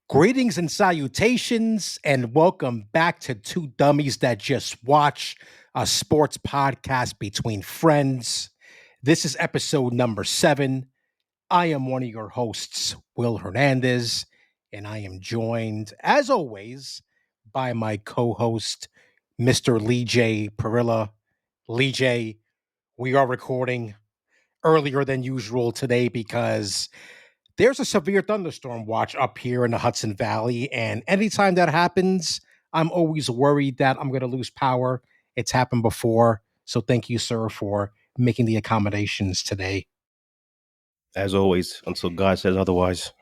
Greetings and salutations, and welcome back to Two Dummies That Just Watch, a sports podcast between friends. This is episode number 7. I am one of your hosts, Will Hernandez, and I am joined, as always, by my co-host, Mr. LeeJay Perilla. LeeJay, we are recording earlier than usual today because there's a severe thunderstorm watch up here in the Hudson Valley. And anytime that happens, I'm always worried that I'm going to lose power. It's happened before. So thank you, sir, for making the accommodations today. As always, until God says otherwise.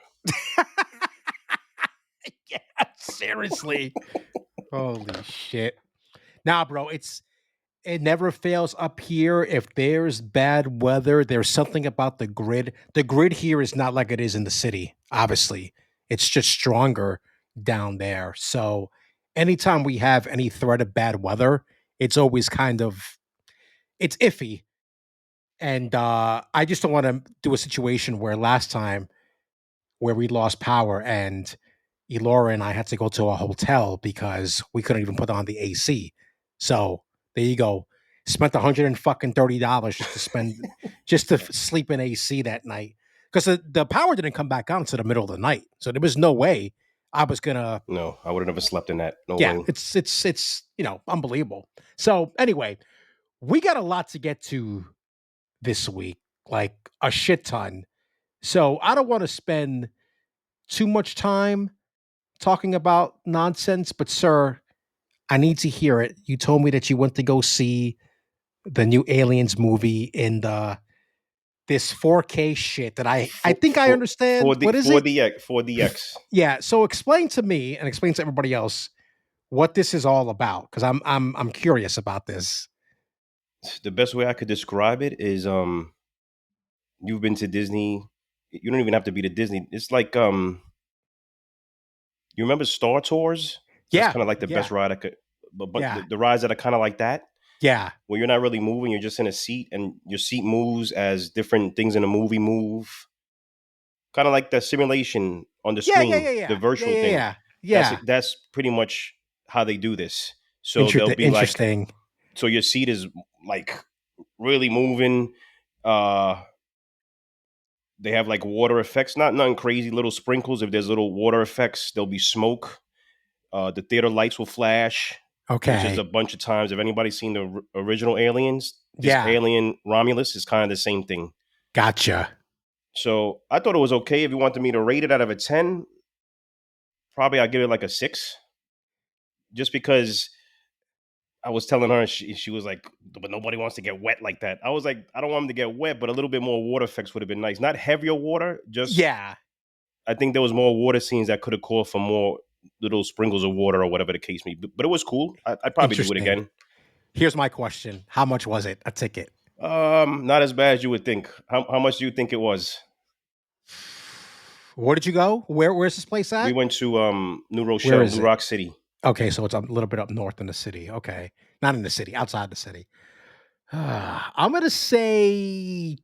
Yeah, seriously. Holy shit. Nah, bro, it never fails up here. If there's bad weather, there's something about the grid. The grid here is not like it is in the city, obviously. It's just stronger down there. So anytime we have any threat of bad weather, it's always it's iffy. And I just don't want to do a situation where last time where we lost power and Elora and I had to go to a hotel because we couldn't even put on the AC. So there you go. Spent $130 just to sleep in AC that night because the power didn't come back on until the middle of the night. So there was no way I was gonna. No, I would have never slept in that. No Yeah, way. it's unbelievable. So anyway, we got a lot to get to this week, like a shit ton. So I don't want to spend too much time talking about nonsense, but sir, I need to hear it. You told me that you went to go see the new Aliens movie in this 4K shit that I think I understand. What is it? 4DX. Yeah, so explain to me and explain to everybody else what this is all about because I'm curious about this. The best way I could describe it is you've been to Disney. You don't even have to be to Disney. It's like you remember Star Tours? That's Yeah, kind of like the yeah, best ride I could, but yeah, the rides that are kind of like that, yeah. where you're not really moving, you're just in a seat and your seat moves as different things in a movie move. Kind of like the simulation on the Yeah, yeah, screen, yeah, the yeah. Yeah, virtual yeah, thing. yeah. Yeah. That's pretty much how they do this. So they'll be like, Interesting. so your seat is like really moving. Uh, they have like water effects, not nothing crazy, little sprinkles. If there's little water effects, there'll be smoke. The theater lights will flash, which is Okay. a bunch of times. If anybody's seen the original Aliens, this Yeah. alien Romulus is kind of the same thing. Gotcha. So I thought it was okay. If you wanted me to rate it out of a 10, probably I'd give it like a 6. Just because I was telling her, she was like, but nobody wants to get wet like that. I was like, I don't want them to get wet, but a little bit more water effects would have been nice. Not heavier water, just Yeah. I think there was more water scenes that could have called for more little sprinkles of water or whatever the case may be. But it was cool. I'd probably do it Interesting. again. Here's my question. How much was it? A ticket? Not as bad as you would think. How much do you think it was? Where did you go? Where's this place We at? went to New Where Rochelle, is New it? Rock City. Okay, so it's a little bit up north in the city. Okay. Not in the city, outside the city. I'm gonna say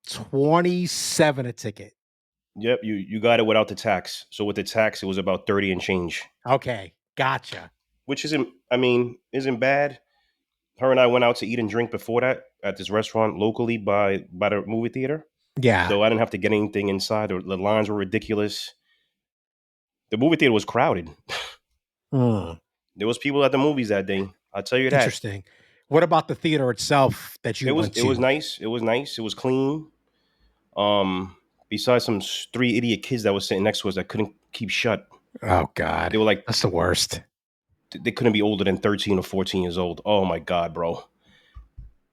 27 a ticket. Yep, you got it without the tax. So with the tax, it was about 30 and change, Okay, gotcha. which isn't bad. Her and I went out to eat and drink before that at this restaurant locally by the movie theater. Yeah. So I didn't have to get anything inside. The lines were ridiculous. The movie theater was crowded. Hmm. There was people at the movies that day. I'll tell you that. Interesting. What about the theater itself that It you was went it was to? nice. It was nice. It was clean. Besides some 3 idiot kids that was sitting next to us that couldn't keep shut. Oh God, They were like, that's the worst. they couldn't be older than 13 or 14 years old. Oh my God, bro.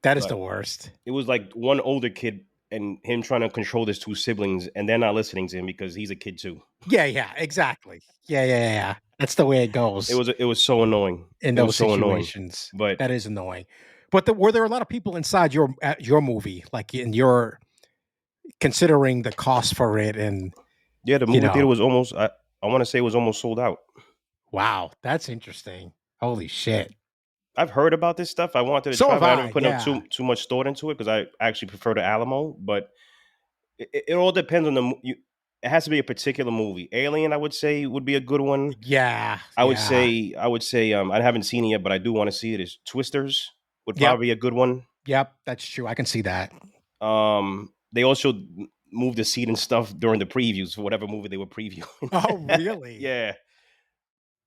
That is the But worst. it was like one older kid and him trying to control his 2 siblings, and they're not listening to him because he's a kid too. Yeah, yeah, exactly. Yeah. That's the way it goes It was so annoying. in It was those so annoying. situations. But That is annoying. But were there a lot of people inside your movie, like in your considering the cost for it, and yeah, the you movie theater know, was almost. I want to say it was almost sold out. wow, that's interesting. Holy shit. I've heard about this stuff. I wanted to So try, have but I didn't I. put up Yeah. too much thought into it because I actually prefer the Alamo. But it all depends on it has to be a particular movie. Alien, I would say, would be a good one. Yeah. I would say, I haven't seen it yet, but I do want to see it. Is Twisters would probably be a good one. Yep, that's true. I can see that. They also moved the seat and stuff during the previews for whatever movie they were previewing. Oh, really? Yeah.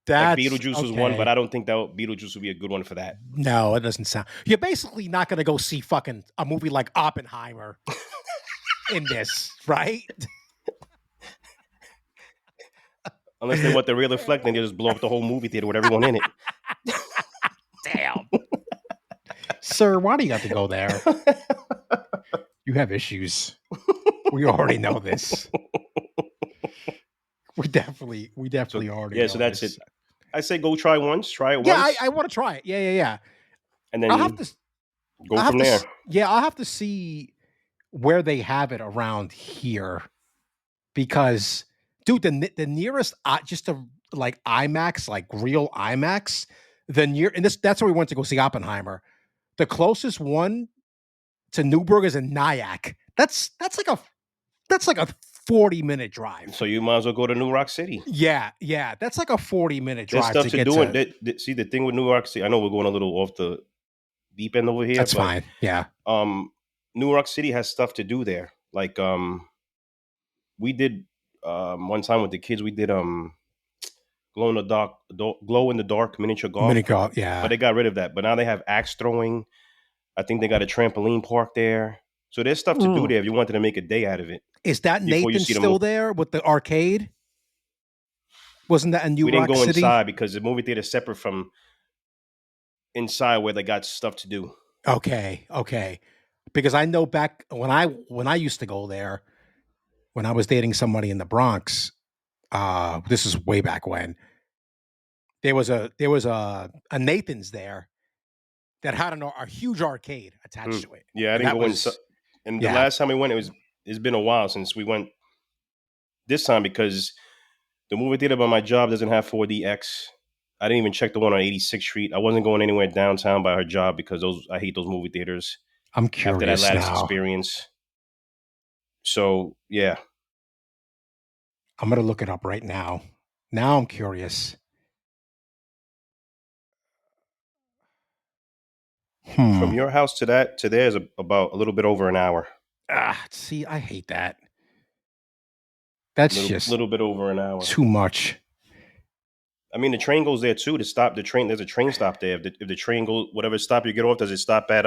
That's Like Beetlejuice was one, but I don't think that Beetlejuice would be a good one for that. No, it doesn't sound. You're basically not going to go see fucking a movie like Oppenheimer in this, right? Unless they want the real effect, then they just blow up the whole movie theater with everyone in it. Damn. Sir, why do you have to go there? You have issues. We already know this. We definitely already know so that's this. it. I say go try it once. Yeah, I want to try it. Yeah. And then I'll have to go from there. I'll have to see where they have it around here. Because, dude, the nearest, just to like IMAX, like real IMAX, that's where we went to go see Oppenheimer. The closest one to Newburgh is in Nyack. That's like a 40-minute drive. So you might as well go to New Rock City. Yeah. That's like a 40-minute drive. There's stuff to do. See, the thing with New Rock City, I know we're going a little off the deep end over here. That's fine. Yeah. New Rock City has stuff to do there. Like we did one time with the kids. We did glow in the dark miniature golf. Yeah. But they got rid of that. But now they have axe throwing. I think they got a trampoline park there. So there's stuff to do there if you wanted to make a day out of it. Is that Nathan still there with the arcade? Wasn't that a New Rock City? We didn't go inside because the movie theater is separate from inside where they got stuff to do. Okay. Because I know back when I used to go there, when I was dating somebody in the Bronx, this is way back when, there was a Nathan's there that had a huge arcade attached to it. Yeah, I didn't go inside. And the last time we went, it's been a while since we went this time because the movie theater by my job doesn't have 4DX. I didn't even check the one on 86th Street. I wasn't going anywhere downtown by her job because I hate those movie theaters. I'm curious after that last now. experience. So, yeah. I'm going to look it up right now. Now I'm curious. From your house to there is about a little bit over an hour. See, I hate that. That's just a little bit over an hour. Too much. I mean, the train goes there too to stop the train. There's a train stop there. If the train goes, whatever stop you get off, does it stop at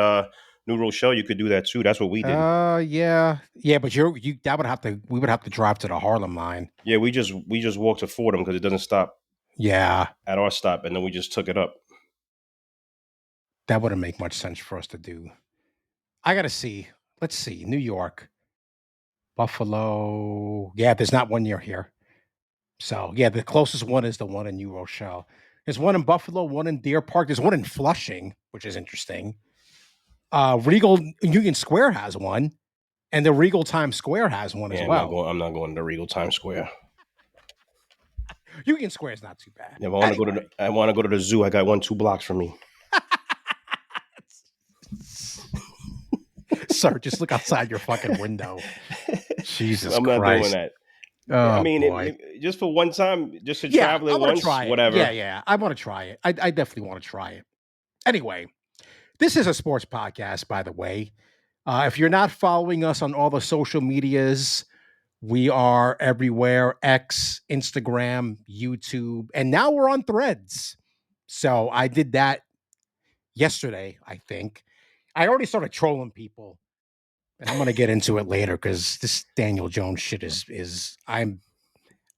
New Rochelle? You could do that too. That's what we did. Yeah. But we would have to drive to the Harlem line. Yeah, we just walked to Fordham because it doesn't stop. Yeah. At our stop, and then we just took it up. That wouldn't make much sense for us to do. I gotta see. Let's see. New York, Buffalo. Yeah, there's not one near here. So yeah, the closest one is the one in New Rochelle. There's one in Buffalo, one in Deer Park. There's one in Flushing, which is interesting. Regal Union Square has one, and the Regal Times Square has one as well. I'm not going to Regal Times Square. Union Square is not too bad. Yeah, I want to go to the zoo. I got 2 blocks from me. Sir, just look outside your fucking window. Jesus Christ. I'm not doing that. I mean, just for one time, just to travel it once, whatever. Yeah. I want to try it. I definitely want to try it. Anyway, this is a sports podcast, by the way. If you're not following us on all the social medias, we are everywhere: X, Instagram, YouTube, and now we're on Threads. So I did that yesterday, I think. I already started trolling people, and I'm going to get into it later because this Daniel Jones shit is I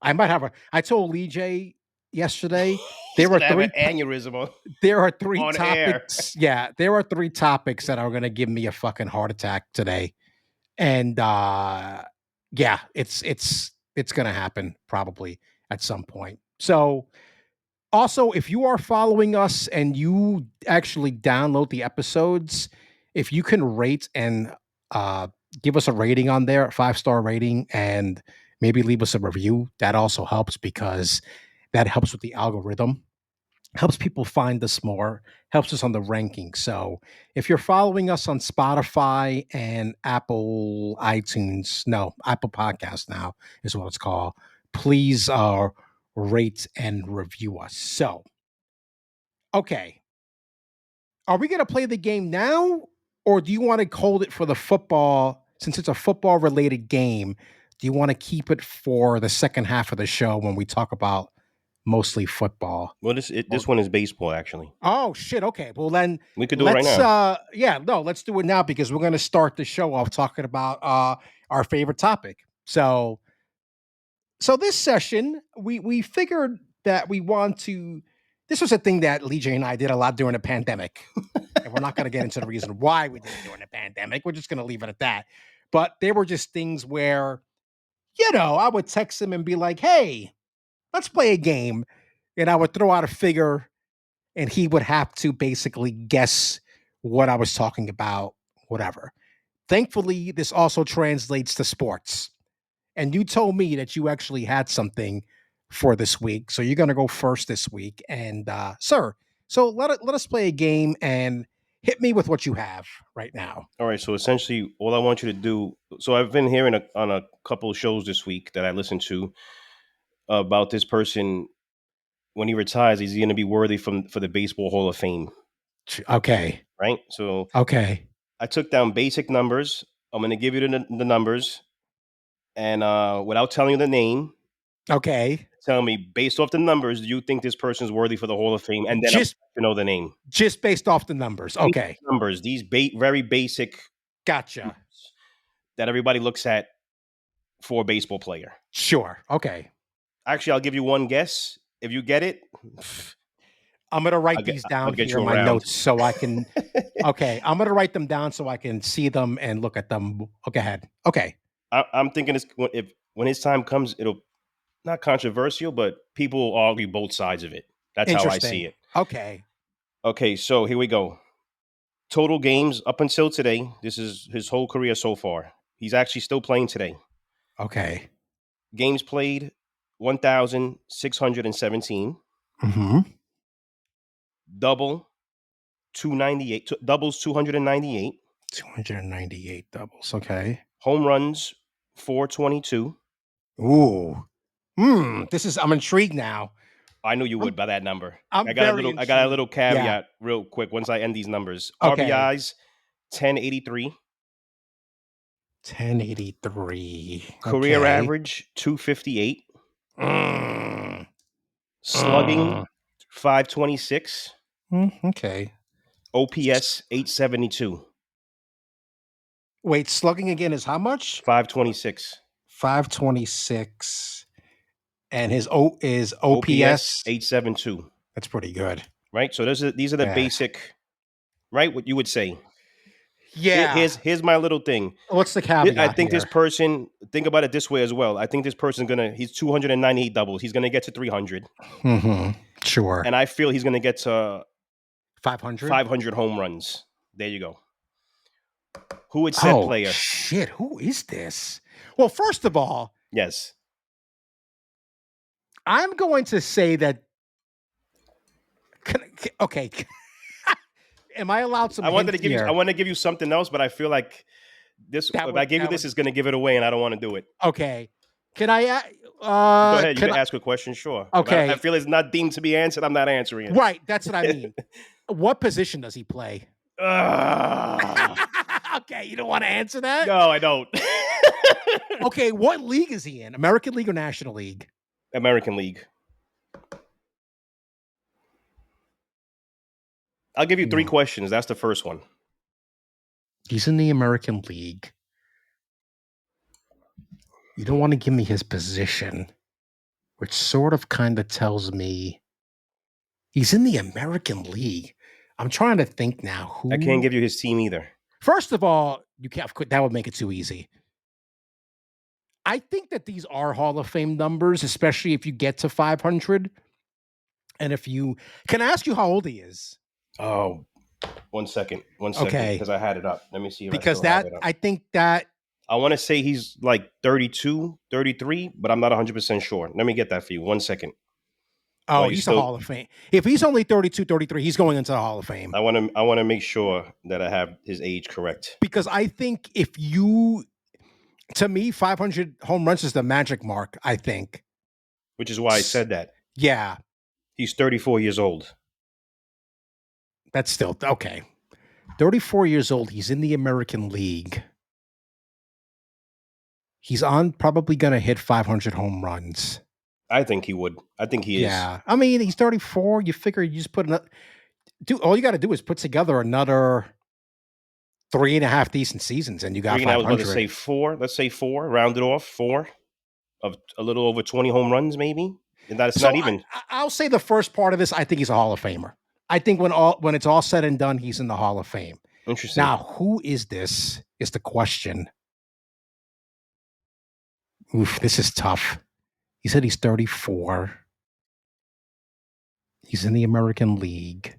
might have I told LeeJay yesterday there were 3 aneurysm. There are 3 topics. Air. Yeah, there are 3 topics that are going to give me a fucking heart attack today, and yeah, it's going to happen probably at some point. So. Also, if you are following us and you actually download the episodes, if you can rate and give us a rating on there, a 5-star rating, and maybe leave us a review, that also helps because that helps with the algorithm. helps people find us more, helps us on the ranking. So if you're following us on Spotify and Apple Podcast now is what it's called, please rate and review us. So, okay. Are we going to play the game now, or do you want to hold it for the football? Since it's a football related game, do you want to keep it for the second half of the show when we talk about mostly football? Well, this one is baseball, actually. Oh shit! Okay, well then We could do it right now. let's do it now because we're going to start the show off talking about our favorite topic. So this session we figured that we want to. This was a thing that LeeJay and I did a lot during the pandemic. And we're not going to get into the reason why we did it during the pandemic. We're just going to leave it at that. But there were just things where, I would text him and be like, hey, let's play a game. And I would throw out a figure and he would have to basically guess what I was talking about, whatever. Thankfully, this also translates to sports. And you told me that you actually had something for this week. So you're going to go first this week. And, sir, so let us play a game and hit me with what you have right now. All right. So essentially, all I want you to do. So I've been hearing on a couple of shows this week that I listened to about this person. When he retires, he's going to be worthy for the Baseball Hall of Fame. Okay. Right. So okay. I took down basic numbers. I'm going to give you the numbers, and without telling you the name. Okay. Tell me, based off the numbers, do you think this person's worthy for the Hall of Fame? And then just to know the name. Just based off the numbers. Okay. Numbers. These very basic. Gotcha. That everybody looks at for a baseball player. Sure. Okay. Actually, I'll give you one guess. If you get it, I'm going to write these down here in my notes so I can. Okay. I'm going to write them down so I can see them and look at them. Okay. Ahead. Okay. I'm thinking when his time comes, it'll not controversial, but people will argue both sides of it. That's how I see it. Okay. Okay. So here we go. Total games up until today. This is his whole career so far. He's actually still playing today. Okay. Games played 1,617. Mm-hmm. Double 298. Doubles 298. 298 doubles. Okay. Home runs 422. Ooh. I'm intrigued now. I knew you would by that number. I got a little caveat real quick once I end these numbers. Okay. RBIs 1083. 1083. Career average 258. Slugging 526. Okay. OPS 872. Wait, slugging again is how much? 526. 526. And his OPS 872. That's pretty good. Right? So these are the basic, right? What you would say. Yeah. Here's my little thing. What's the caveat? I think this person, think about it this way as well. I think this person's he's 298 doubles. He's gonna get to 300. Mm-hmm. Sure. And I feel he's gonna get to 500? 500 home runs. There you go. Who is said player? Shit, who is this? Well, first of all, yes. I'm going to say that. Okay. Am I allowed some? I want to give you something else, but I feel like this. If I give you this, is going to give it away, and I don't want to do it. Okay. Can I? Go ahead. You can ask a question. Sure. Okay. I feel it's not deemed to be answered. I'm not answering it. Right. That's what I mean. What position does he play? Okay. You don't want to answer that? No, I don't. Okay. What league is he in? American League or National League? American League. I'll give you 3 questions. That's the first one. He's in the American League. You don't want to give me his position, which sort of kind of tells me he's in the American League. I'm trying to think now. I can't give you his team either. First of all, you can't. That would make it too easy. I think that these are Hall of Fame numbers, especially if you get to 500. And can I ask you how old he is? Oh, 1 second. 1 second. Okay. Because I had it up. Let me see. Because I think that. I want to say he's like 32, 33, but I'm not 100% sure. Let me get that for you. 1 second. Oh, Well, he's a Hall of Fame. If he's only 32, 33, he's going into the Hall of Fame. I want to make sure that I have his age correct. Because I think to me, 500 home runs is the magic mark, I think. Which is why I said that. Yeah. He's 34 years old. That's still okay. 34 years old. He's in the American League. He's probably going to hit 500 home runs. I think he would. I think he is. Yeah. I mean, he's 34. You figure you just put all you got to do is put together another 3.5 decent seasons, and you got 500. I was about to say 4. Let's say 4. Round it off. 4 of a little over 20 home runs, maybe. And that's not even. I'll say the first part of this. I think he's a Hall of Famer. I think when it's all said and done, he's in the Hall of Fame. Interesting. Now, who is this? Is the question. Oof, this is tough. He said he's 34. He's in the American League.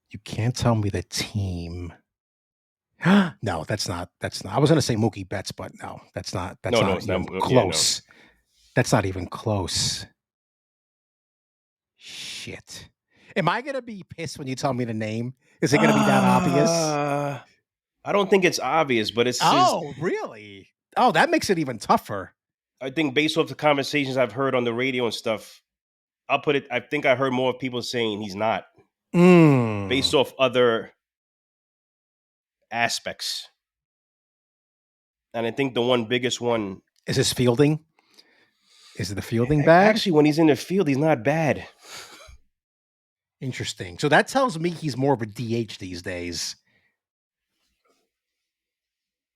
You can't tell me the team. No, that's not. I was going to say Mookie Betts, but no, that's not. That's not even close. Yeah, no. That's not even close. Shit. Am I going to be pissed when you tell me the name? Is it going to be that obvious? I don't think it's obvious, but it's. Oh, really? Oh, that makes it even tougher. I think based off the conversations I've heard on the radio and stuff, I'll put it. I think I heard more people saying he's not. Based off other aspects. And I think the biggest one is his fielding. Is it the fielding bad? Actually, when he's in the field, he's not bad. Interesting. So that tells me he's more of a DH these days.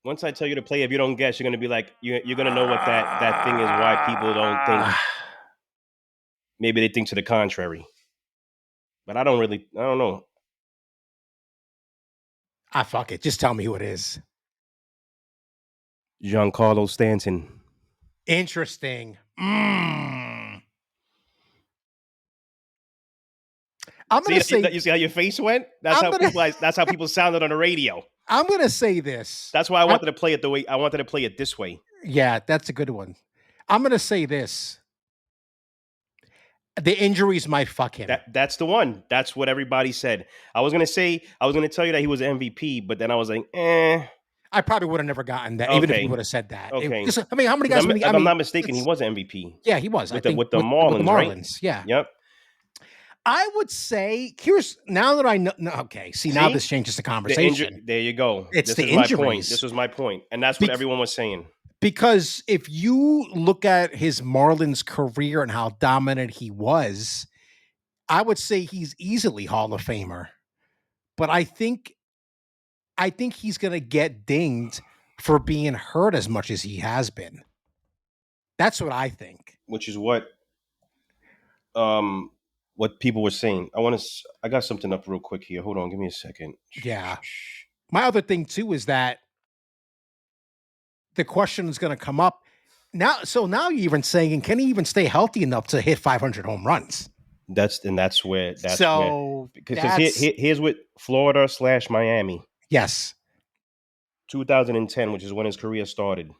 Once I tell you to play, if you don't guess, you're going to be like, you're going to know what that thing is, why people don't think. Maybe they think to the contrary. But I don't know. Fuck it. Just tell me who it is. Giancarlo Stanton. Interesting. I'm going to say. You see how your face went? That's how people sounded on the radio. I'm going to say this. That's why I wanted to play it the way I wanted to play it this way. Yeah, that's a good one. I'm going to say this. The injuries might fuck him. That's the one. That's what everybody said. I was going to tell you that he was MVP, but then I was like, I probably would have never gotten that, even if he would have said that. Okay. I mean, how many guys? If I'm not mistaken, he was MVP. Yeah, he was. With the Marlins, right? Yeah. Yep. I would say, now that I know. No, okay. See, now this changes the conversation. There you go. This the injuries. This was my point. And that's what everyone was saying. Because if you look at his Marlins career and how dominant he was, I would say he's easily Hall of Famer. But I think he's going to get dinged for being hurt as much as he has been. That's what I think. Which is what people were saying. I got something up real quick here. Hold on, give me a second. Yeah. My other thing too is that the question is going to come up now. So now you're even saying, can he even stay healthy enough to hit 500 home runs? Because here's with Florida / Miami. Yes. 2010, which is when his career started.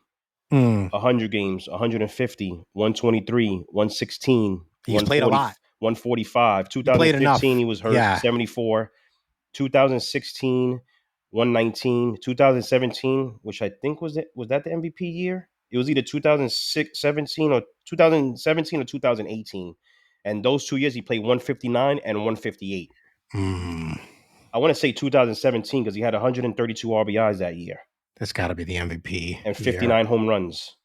100 games, 150, 123, 116. He's played a lot. 145. 2015, he was hurt. 74. 2016, 119. 2017, which I think was that the MVP year? It was either 2017 or 2018. And those 2 years, he played 159 and 158. I want to say 2017 because he had 132 RBIs that year. That's got to be the MVP. And 59 home runs.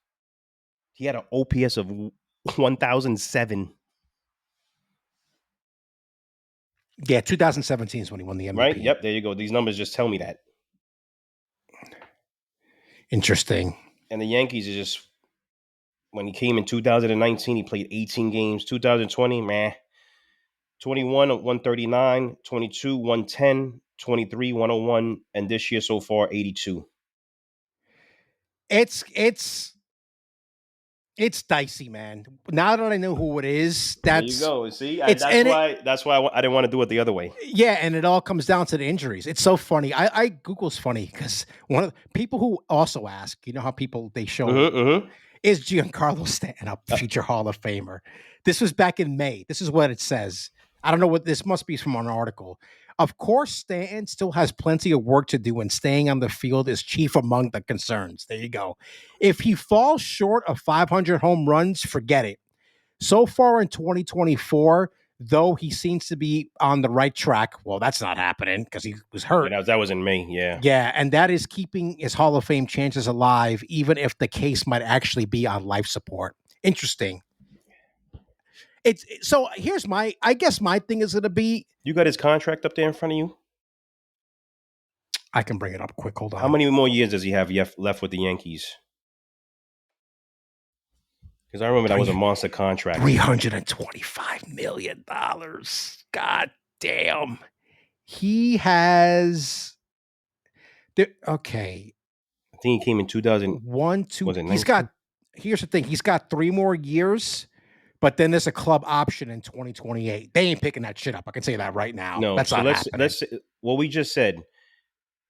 He had an OPS of 1,007. Yeah, 2017 is when he won the MVP. Right? Yep, there you go. These numbers just tell me that. Interesting. And the Yankees are just, when he came in 2019, he played 18 games. 2020, 21, 139, 22, 110, 23, 101, and this year so far, 82. It's dicey, man. Now that I know who it is, there you go. See, that's why I didn't want to do it the other way. Yeah, and it all comes down to the injuries. It's so funny. Google's funny because one of the people who also ask, you know how people they show Is Giancarlo Stanton a future Hall of Famer? This was back in May. This is what it says. I don't know what this must be from an article. Of course, Stanton still has plenty of work to do, and staying on the field is chief among the concerns. There you go. If he falls short of 500 home runs, forget it. So far in 2024, though he seems to be on the right track, well, that's not happening because he was hurt. Yeah, that was in May. Yeah. Yeah, and that is keeping his Hall of Fame chances alive, even if the case might actually be on life support. Interesting. So here's I guess my thing is going to be. You got his contract up there in front of you? I can bring it up quick. Hold on. How many more years does he have left with the Yankees? Because I remember that was a monster contract. $325 million. God damn. He has. Okay. I think he came in 2001, 2. He's got. Here's the thing. He's got 3 more years. But then there's a club option in 2028. They ain't picking that shit up. I can say that right now. No, that's so not happening. Let's what we just said,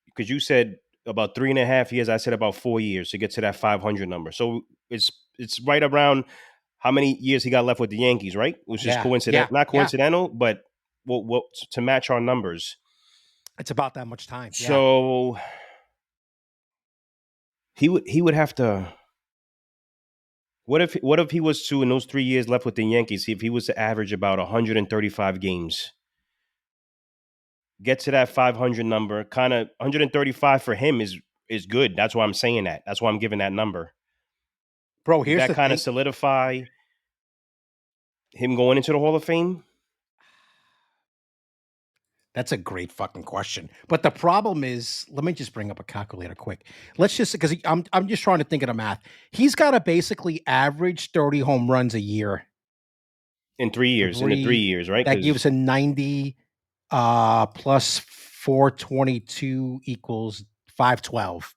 because you said about 3.5 years. I said about 4 years to get to that 500 number. So it's right around how many years he got left with the Yankees, right? Which is coincidental, not coincidental, but what to match our numbers. It's about that much time. So he would have to. What if he was to, in those 3 years left with the Yankees, if he was to average about 135 games, get to that 500 number, kind of 135 for him is good. That's why I'm saying that. That's why I'm giving that number. Bro, here's that kind of solidify him going into the Hall of Fame? That's a great fucking question. But the problem is, let me just bring up a calculator quick. Let's just, because I'm just trying to think of the math. He's got to basically average 30 home runs a year. In 3 years, in the 3 years, right? That gives a 90 plus 422 equals 512.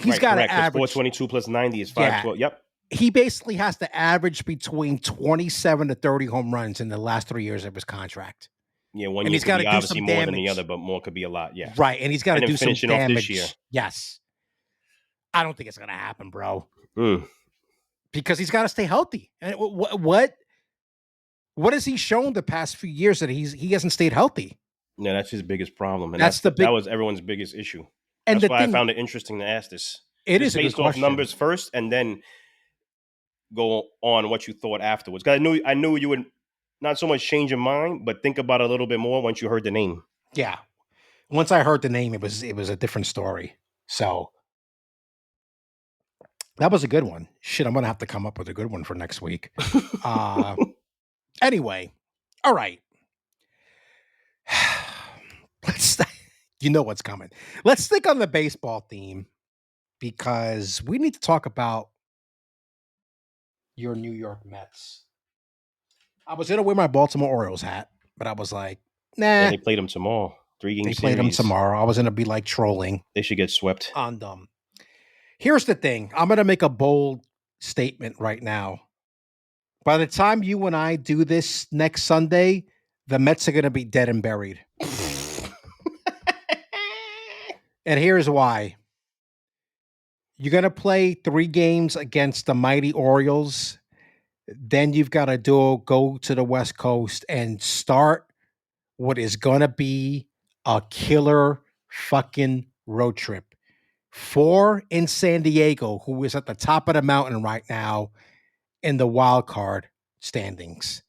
He's got to average. 422 plus 90 is 512. Yep. He basically has to average between 27 to 30 home runs in the last 3 years of his contract. Yeah, one year could be obviously more than the other, but more could be a lot. Yeah, right. And he's got to do some damage off this year. Yes, I don't think it's gonna happen, bro. Because he's got to stay healthy. And what has he shown the past few years that he hasn't stayed healthy? No, that's his biggest problem, and that was everyone's biggest issue. And that's why I found it interesting to ask this. It is based off numbers first, and then go on what you thought afterwards. Because I knew you would. Not so much change your mind, but think about it a little bit more once you heard the name. Yeah. Once I heard the name, it was a different story. So that was a good one. Shit, I'm going to have to come up with a good one for next week. Anyway. All right. You know what's coming. Let's stick on the baseball theme because we need to talk about your New York Mets. I was going to wear my Baltimore Orioles hat, but I was like, nah. Yeah, they played them tomorrow. 3-game series. They played them tomorrow. I was going to be like trolling. They should get swept. On them. Here's the thing. I'm going to make a bold statement right now. By the time you and I do this next Sunday, the Mets are going to be dead and buried. And here's why. You're going to play 3 games against the mighty Orioles. Then you've got to go to the West Coast and start what is going to be a killer fucking road trip. 4 in San Diego, who is at the top of the mountain right now in the wild card standings.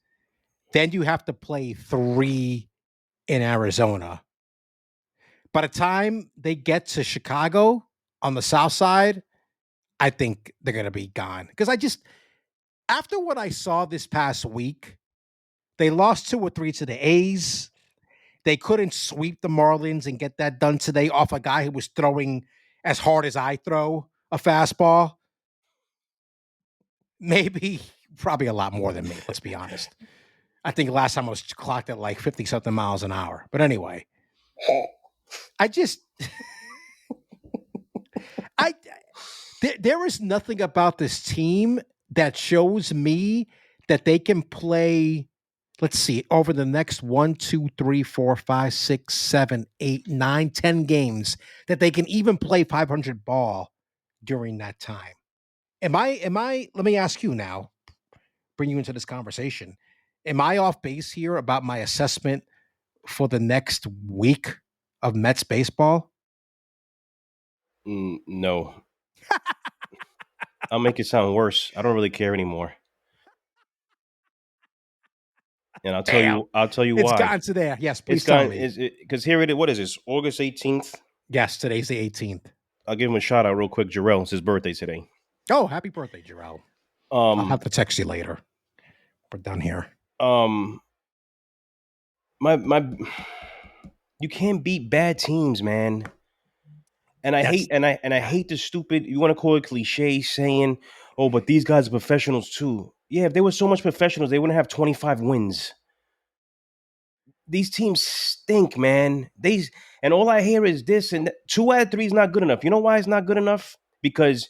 Then you have to play 3 in Arizona. By the time they get to Chicago on the south side, I think they're going to be gone. Because after what I saw this past week, they lost 2 or 3 to the A's. They couldn't sweep the Marlins and get that done today off a guy who was throwing as hard as I throw a fastball. Probably a lot more than me, let's be honest. I think last time I was clocked at like 50-something miles an hour. But anyway, there is nothing about this team that shows me that they can play, let's see, over the next 1, 2, 3, 4, 5, 6, 7, 8, 9, 10 games, that they can even play 500 ball during that time. Am I, let me ask you now, bring you into this conversation. Am I off base here about my assessment for the next week of Mets baseball? No, I'll make it sound worse. I don't really care anymore, and Damn. I'll tell you It's why. gotten to there. Yes, It's please tell gone me. because here it is. What is this? August 18th. Yes, today's the 18th. I'll give him a shout out real quick. Jarrell, it's his birthday today. Oh, happy birthday, Jarrell. I'll have Um, to text you later. We're done here. um, my, you can't beat bad teams, man. And I That's hate and I hate the stupid. You want to call it cliche saying, "Oh, but these guys are professionals too." Yeah, if they were so much professionals, they wouldn't have 25 wins. These teams stink, man. And all I hear is this and 2 out of 3 is not good enough. You know why it's not good enough? Because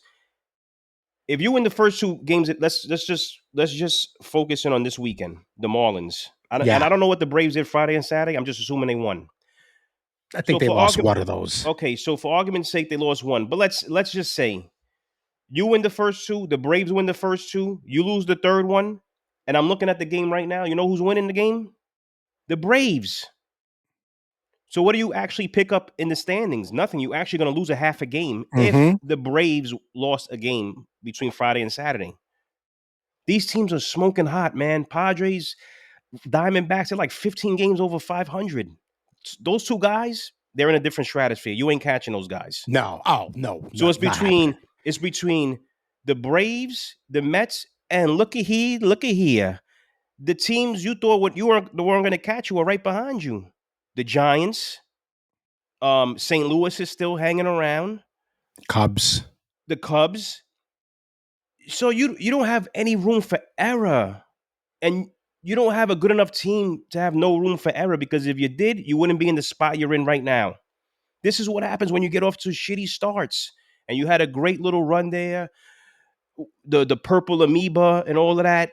if you win the first 2 games, let's just focus in on this weekend, the Marlins. And yeah. I don't know what the Braves did Friday and Saturday. I'm just assuming they won. I So think they for lost argument, one of those. okay. So for argument's sake, they lost one. But let's just say you win the first 2, the Braves win the first 2, you lose the third one, and I'm looking at the game right now. You know who's winning the game? The Braves. So what do you actually pick up in the standings? Nothing. You're actually going to lose a half a game if Mm-hmm. the Braves lost a game between Friday and Saturday. These teams are smoking hot, man. Padres, Diamondbacks, they're like 15 games over 500. Those 2 guys, they're in a different stratosphere. You ain't catching those guys. No. Oh, no. So Not happening. it's between the Braves, the Mets, and look at here. The teams you thought weren't going to catch you are right behind you. The Giants, St. Louis is still hanging around. Cubs. The Cubs. So you don't have any room for error, and you don't have a good enough team to have no room for error. Because if you did, you wouldn't be in the spot you're in right now. This is what happens when you get off to shitty starts. And you had a great little run there, the purple amoeba and all of that.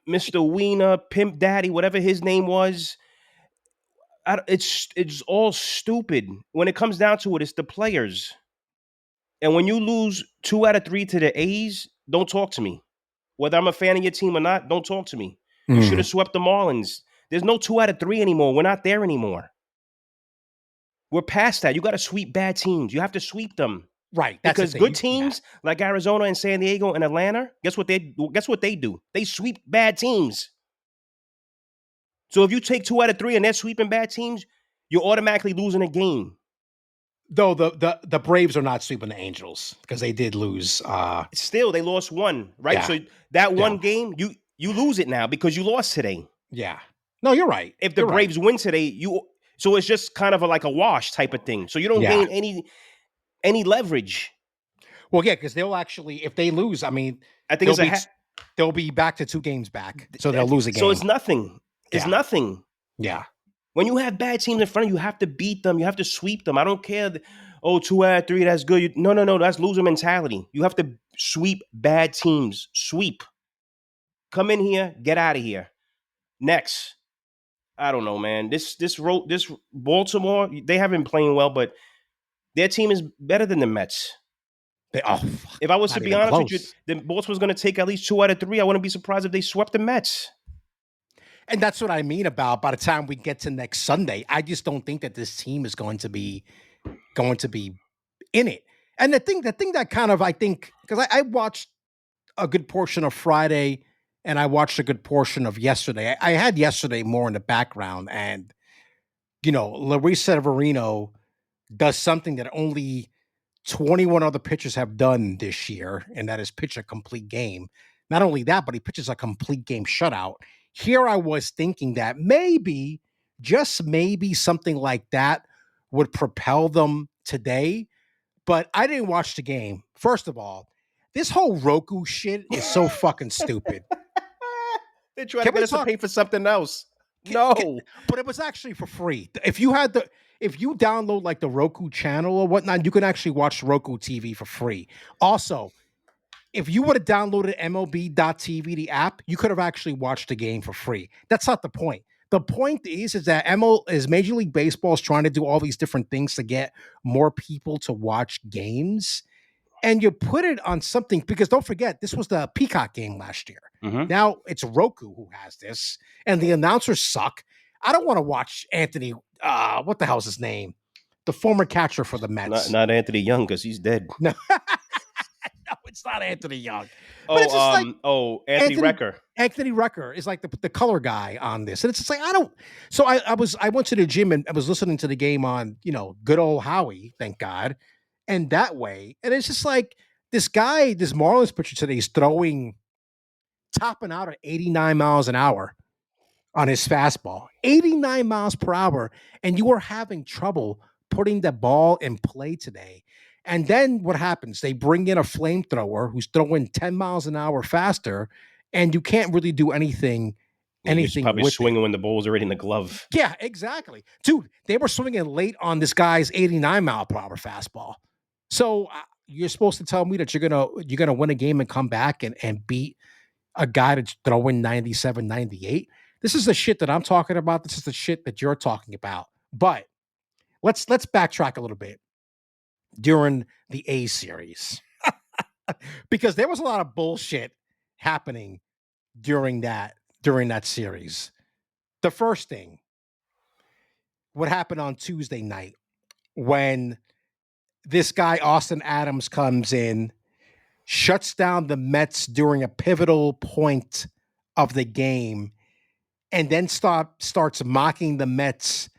Mr. Wiener, Pimp Daddy, whatever his name was. It's all stupid. When it comes down to it, it's the players. And when you lose 2 out of 3 to the A's, don't talk to me. Whether I'm a fan of your team or not, don't talk to me. You should have swept the Marlins. There's no 2 out of 3 anymore. We're not there anymore. We're past that. You got to sweep bad teams. You have to sweep them. Right. That's the Because thing. good teams like Arizona and San Diego and Atlanta, guess what they do? They sweep bad teams. So if you take 2 out of 3 and they're sweeping bad teams, you're automatically losing a game. Though the Braves are not sweeping the Angels because they did lose. Still, they lost one, right? Yeah. So that one Yeah. game, you lose it now because you lost today. Yeah. No, you're right. If the You're right. Braves win today, so it's just kind of like a wash type of thing. So you don't Yeah. gain any leverage. Well, yeah, because they'll actually, if they lose, I mean, I think they'll be back to 2 games back, so they'll lose a game. So it's nothing. It's Yeah. nothing. Yeah. When you have bad teams in front of you, you have to beat them. You have to sweep them. I don't care. 2 out of 3, that's good. No. That's loser mentality. You have to sweep bad teams. Sweep. Come in here. Get out of here. Next. I don't know, man. This Baltimore, they haven't been playing well, but their team is better than the Mets. If I was to be honest with you, then Baltimore's going to take at least 2 out of 3. I wouldn't be surprised if they swept the Mets. And that's what I mean about by the time we get to next Sunday, I just don't think that this team is going to be in it. And the thing that kind of, I think, because I watched a good portion of Friday and I watched a good portion of yesterday. I had yesterday more in the background, and Luis Severino does something that only 21 other pitchers have done this year, and that is pitch a complete game. Not only that, but he pitches a complete game shutout. Here I was thinking that maybe, just maybe, something like that would propel them today, but I didn't watch the game. First of all, this whole Roku shit is so fucking stupid. They try to get us to pay for something else. No. But it was actually for free. If you download like the Roku channel or whatnot, you can actually watch Roku TV for free. Also, if you would have downloaded MLB.TV, the app, you could have actually watched the game for free. That's not the point. The point is that Major League Baseball is trying to do all these different things to get more people to watch games. and you put it on something, because don't forget, this was the Peacock game last year. Mhm. Now it's Roku who has this, and the announcers suck. I don't want to watch Anthony. What the hell's his name? The former catcher for the Mets. Not Anthony Young, because he's dead. No, no, it's not Anthony Young. But it's just like Anthony Recker. Anthony Recker is like the color guy on this, and it's just like I don't. So I went to the gym and I was listening to the game on good old Howie, thank God, and that way, and it's just like this guy, this Marlins pitcher today is topping out at 89 miles an hour on his fastball, 89 miles per hour, and you are having trouble putting the ball in play today. And then what happens? They bring in a flamethrower who's throwing 10 miles an hour faster, and you can't really do anything. He's probably with swinging it. when the ball's already in the glove. Yeah, exactly. Dude, they were swinging late on this guy's 89 mile per hour fastball. So you're supposed to tell me that you're gonna win a game and come back and beat a guy that's throwing 97, 98. This is the shit that I'm talking about. This is the shit that you're talking about. But let's backtrack a little bit during the A series. Because there was a lot of bullshit happening during that series. The first thing, what happened on Tuesday night when this guy Austin Adams comes in, shuts down the Mets during a pivotal point of the game, and then starts mocking the Mets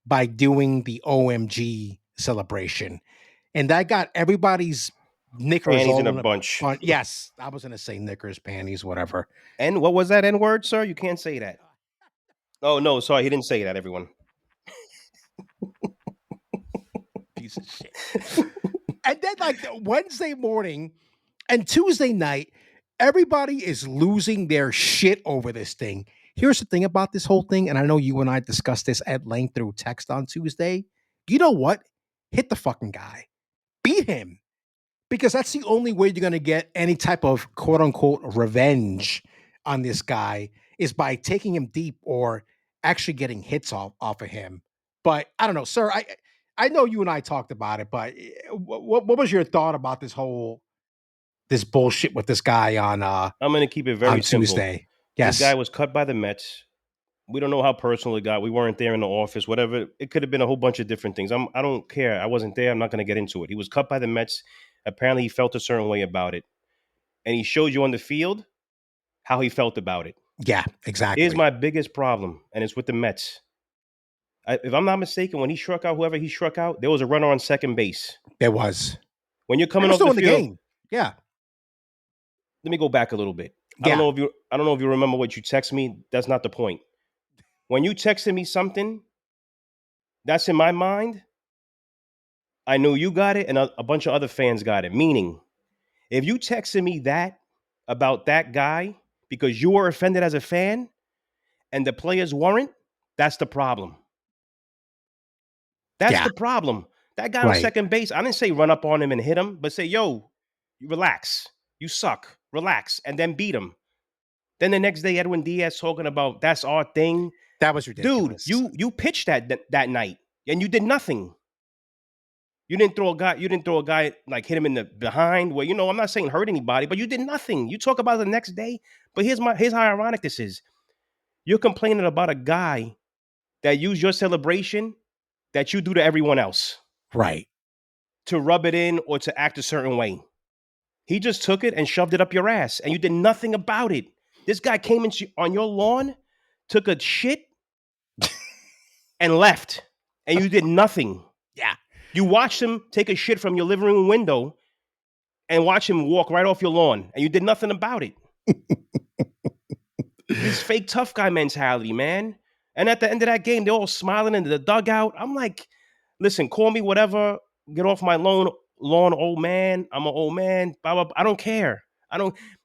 by doing the OMG celebration. And that got everybody's knickers Panties all in a bunch. Yes, I was going to say knickers, panties, whatever. And what was that N word, sir? You can't say that. Oh, no, sorry. He didn't say that, everyone. Piece of shit. And then like Wednesday morning and Tuesday night, everybody is losing their shit over this thing. Here's the thing about this whole thing, and I know you and I discussed this at length through text on Tuesday. You know what? Hit the fucking guy. Beat him. Because that's the only way you're going to get any type of quote unquote revenge on this guy is by taking him deep or actually getting hits off of him. But I don't know, sir. I know you and I talked about it, but what was your thought about this bullshit with this guy on I'm going to keep it very simple. Tuesday? Yes. This guy was cut by the Mets. We don't know how personal it got. We weren't there in the office, whatever. It could have been a whole bunch of different things. I don't care. I wasn't there. I'm not going to get into it. He was cut by the Mets. Apparently, he felt a certain way about it. And he showed you on the field how he felt about it. Yeah, exactly. Here's my biggest problem, and it's with the Mets. If I'm not mistaken, when he struck out whoever he struck out, there was a runner on second base. There was. When you're coming off the field, game. Yeah. Let me go back a little bit. Yeah. I don't know if you remember what you texted me. That's not the point. When you texted me something, that's in my mind. I knew you got it, and a bunch of other fans got it. Meaning, if you texted me that about that guy because you were offended as a fan, and the players weren't, that's the problem. That's the problem. That guy on second base, I didn't say run up on him and hit him, but say, yo, you relax. You suck. Relax. And then beat him. Then the next day, Edwin Diaz talking about that's our thing. That was ridiculous. Dude, you pitched that night and you did nothing. You didn't throw a guy like hit him in the behind where, I'm not saying hurt anybody, but you did nothing. You talk about it the next day. But here's how ironic this is. You're complaining about a guy that used your celebration that you do to everyone else. Right. To rub it in or to act a certain way. He just took it and shoved it up your ass, and you did nothing about it. This guy came in on your lawn, took a shit, and left, and you did nothing. Yeah. You watched him take a shit from your living room window and watch him walk right off your lawn, and you did nothing about it. This fake tough guy mentality, man. And at the end of that game, they're all smiling into the dugout. I'm like, listen, call me whatever. Get off my lawn, old man. I'm an old man. Blah, blah, blah. I don't care.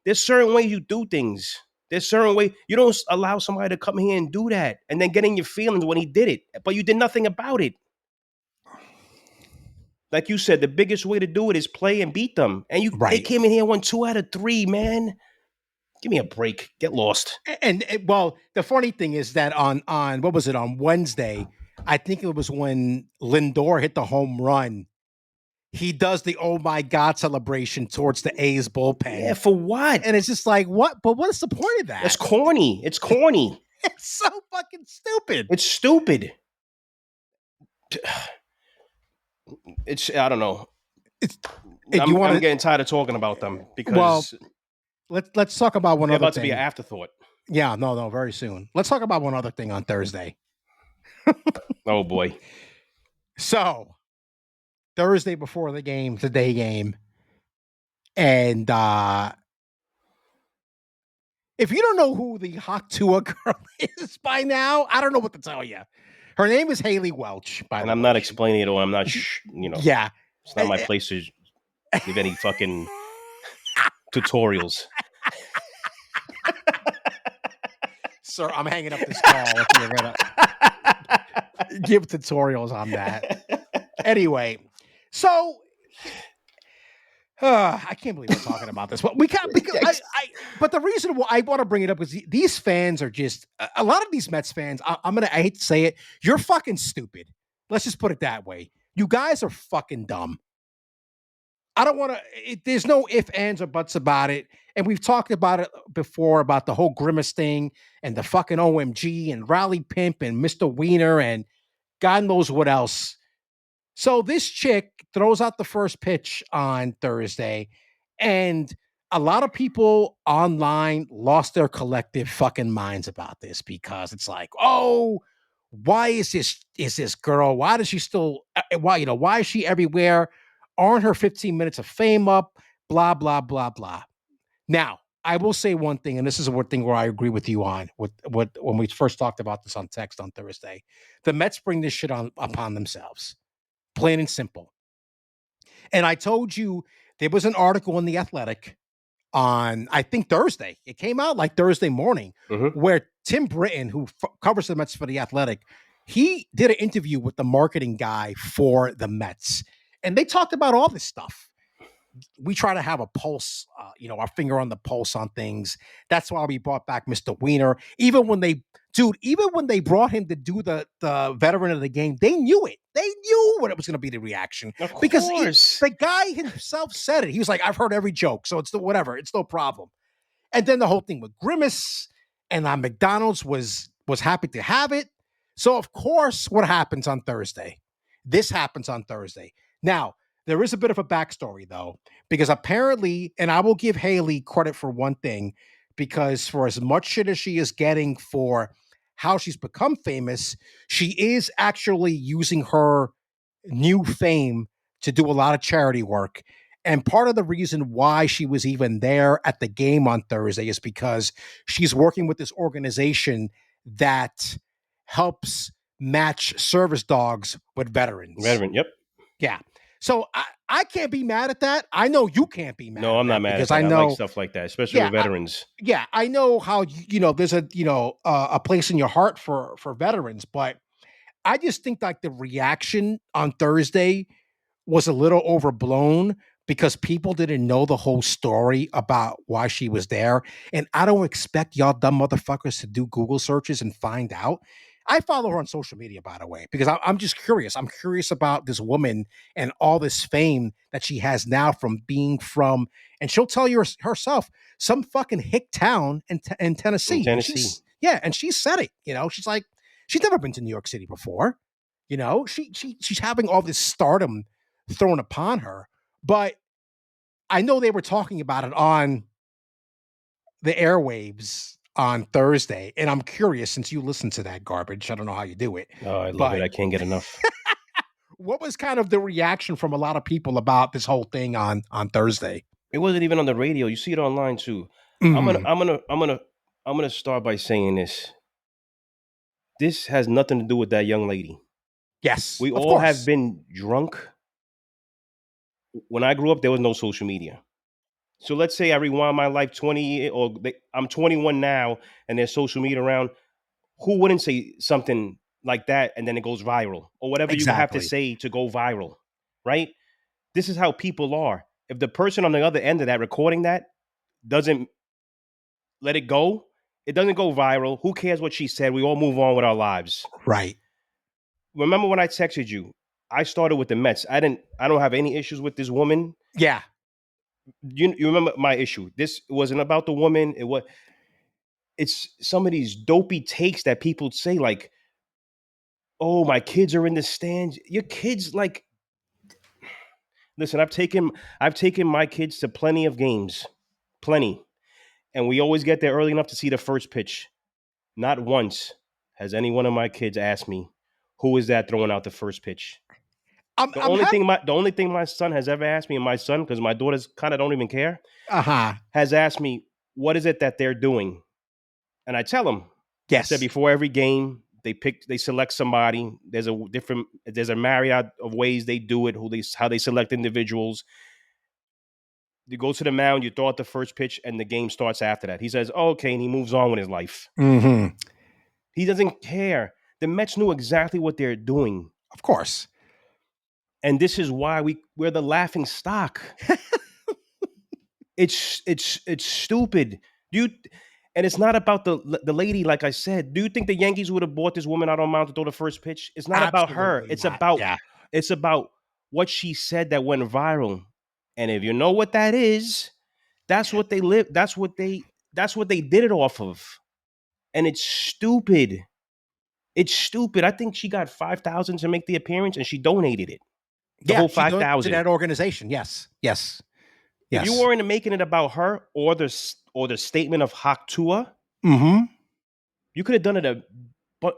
There's certain ways you do things. There's certain way. You don't allow somebody to come here and do that and then get in your feelings when he did it. But you did nothing about it. Like you said, the biggest way to do it is play and beat them. And they came in here, won 2 out of 3, man. Give me a break. Get lost. And well, the funny thing is that on what was it, on Wednesday, I think it was when Lindor hit the home run. he does the oh my God celebration towards the A's bullpen. Yeah, for what? And it's just like, what? But what is the point of that? It's corny. It's corny. It's so fucking stupid. It's stupid. It's, I don't know. I'm getting tired of talking about them because let's talk about one they're other about thing. to be an afterthought. Yeah, no, very soon. Let's talk about one other thing on Thursday. Oh boy. So Thursday before the game, the day game, and if you don't know who the hot Tua girl is by now, I don't know what to tell you. Her name is Haley Welch, by the way. And I'm not explaining it all. I'm not, Yeah. It's not my place to give any fucking tutorials. Sir, I'm hanging up this call if you're going to give tutorials on that. Anyway, so I can't believe we're talking about this, but we can't. But the reason why I want to bring it up is these fans are just a lot of these Mets fans. I hate to say it, you're fucking stupid. Let's just put it that way. You guys are fucking dumb. I don't want to. There's no ifs, ands, or buts about it. And we've talked about it before about the whole Grimace thing and the fucking OMG and Rally Pimp and Mr. Wiener and God knows what else. So this chick throws out the first pitch on Thursday, and a lot of people online lost their collective fucking minds about this because it's like, oh, why is this girl? Why does she still? Why is she everywhere? Aren't her 15 minutes of fame up? Blah blah blah blah. Now, I will say one thing, and this is one thing where I agree with you on with what when we first talked about this on text on Thursday. The Mets bring this shit upon themselves. Plain and simple. And I told you there was an article in The Athletic on, I think, Thursday. It came out like Thursday morning, where Tim Britton, who covers the Mets for The Athletic, he did an interview with the marketing guy for the Mets. And they talked about all this stuff. We try to have a pulse, our finger on the pulse on things. That's why we brought back Mr. Wiener. Even when they brought him to do the veteran of the game, they knew it. They knew what it was going to be the reaction. Of because course. The guy himself said it. He was like, I've heard every joke, so it's whatever. It's no problem. And then the whole thing with Grimace and McDonald's was happy to have it. So, of course, what happens on Thursday? This happens on Thursday. Now, there is a bit of a backstory, though, because apparently, and I will give Haley credit for one thing, because for as much shit as she is getting for how she's become famous, she is actually using her new fame to do a lot of charity work. And part of the reason why she was even there at the game on Thursday is because she's working with this organization that helps match service dogs with veterans. Yep. Yeah. So I can't be mad at that. I know you can't be mad. No, I'm not mad because at that. I know I like stuff like that, especially with veterans. I know how there's a place in your heart for veterans, but I just think like the reaction on Thursday was a little overblown because people didn't know the whole story about why she was there. And I don't expect y'all dumb motherfuckers to do Google searches and find out. I follow her on social media, by the way, because I'm just curious. I'm curious about this woman and all this fame that she has now from being from, and she'll tell you herself, some fucking hick town in Tennessee. In Tennessee. And she said it. She's like, she's never been to New York City before. She's having all this stardom thrown upon her. But I know they were talking about it on the airwaves on Thursday, and I'm curious, since you listen to that garbage, I don't know how you do it. Oh, I love it. I can't get enough. What was kind of the reaction from a lot of people about this whole thing on Thursday? It wasn't even on the radio. You see it online too. Mm-hmm. I'm gonna start by saying this. This has nothing to do with that young lady. Yes, we all have been drunk. When I grew up, there was no social media. So let's say I rewind my life 20, I'm 21 now, and there's social media around. Who wouldn't say something like that, and then it goes viral, or whatever you have to say to go viral, right? This is how people are. If the person on the other end of that recording that doesn't let it go, it doesn't go viral. Who cares what she said? We all move on with our lives. Right. Remember when I texted you? I started with the Mets. I don't have any issues with this woman. Yeah. You remember my issue. This wasn't about the woman. It's some of these dopey takes that people say, like, oh, my kids are in the stands. Your kids, like, listen, I've taken my kids to plenty of games. Plenty. And we always get there early enough to see the first pitch. Not once has any one of my kids asked me, who is that throwing out the first pitch? I'm The happy. only thing my son has ever asked me, and my son, because my daughters kind of don't even care, Uh-huh. has asked me, what is it that they're doing? And I tell them, I said, Yes. before every game, they select somebody. There's a myriad of ways they do it, how they select individuals. You go to the mound, you throw out the first pitch, and the game starts after that. He says, oh, okay, and he moves on with his life. Mm-hmm. He doesn't care. The Mets knew exactly what they're doing. Of course. And this is why we're the laughing stock. It's stupid. And it's not about the lady, like I said. Do you think the Yankees would have bought this woman out on mound to throw the first pitch? It's not about her. Absolutely not. Yeah. It's about what she said that went viral. And if you know what that is, that's what they live. That's what they did it off of. And it's stupid. It's stupid. I think she got 5,000 to make the appearance, and she donated it. The whole she donated 5,000 to that organization. Yes. If you weren't making it about her or the statement of Haktua, mm-hmm. you could have done it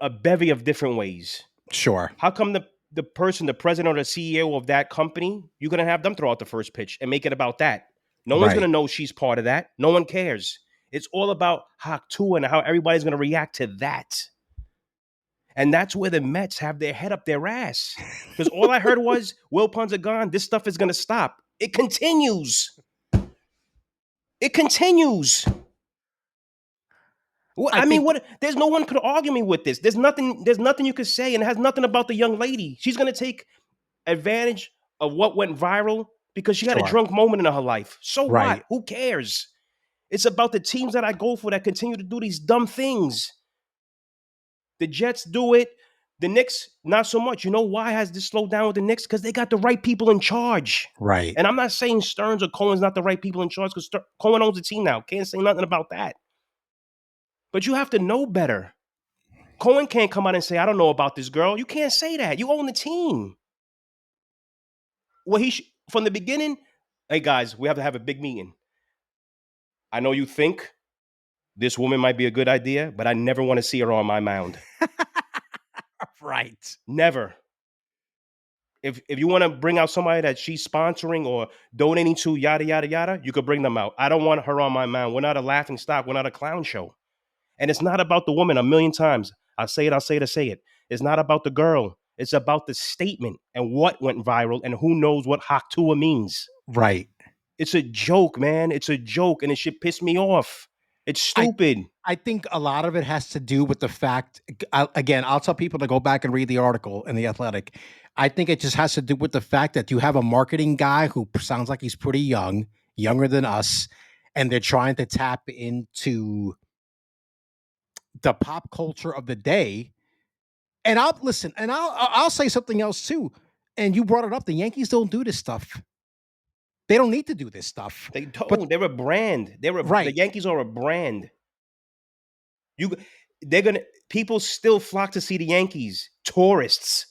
a bevy of different ways. Sure. How come the person, the president or the CEO of that company, you're gonna have them throw out the first pitch and make it about that? No one's gonna know she's part of that. No one cares. It's all about Haktua and how everybody's gonna react to that. And that's where the Mets have their head up their ass. Because all I heard was, Will Punts are gone. This stuff is going to stop. It continues. It continues. There's no one could argue me with this. There's nothing you could say, and it has nothing about the young lady. She's going to take advantage of what went viral because she had a drunk moment in her life. So what? Who cares? It's about the teams that I go for that continue to do these dumb things. The Jets do it. The Knicks, not so much. You know why has this slowed down with the Knicks? Because they got the right people in charge. Right. And I'm not saying Stearns or Cohen's not the right people in charge because Cohen owns the team now. Can't say nothing about that. But you have to know better. Cohen can't come out and say, I don't know about this girl. You can't say that. You own the team. Well, from the beginning, hey, guys, we have to have a big meeting. I know you think this woman might be a good idea, but I never want to see her on my mound. Right. Never. If you want to bring out somebody that she's sponsoring or donating to, yada, yada, yada, you could bring them out. I don't want her on my mound. We're not a laughing stock. We're not a clown show. And it's not about the woman. A million times. I'll say it. It's not about the girl. It's about the statement and what went viral and who knows what Haktua means. Right. It's a joke, man. It's a joke, and it should piss me off. It's stupid. I think a lot of it has to do with the fact, again, I'll tell people to go back and read the article in The Athletic. I think it just has to do with the fact that you have a marketing guy who sounds like he's pretty young, younger than us, and they're trying to tap into the pop culture of the day. And I'll say something else too. And you brought it up. The Yankees don't do this stuff. They don't need to do this stuff. They don't. They're a brand. The Yankees are a brand. People still flock to see the Yankees. Tourists,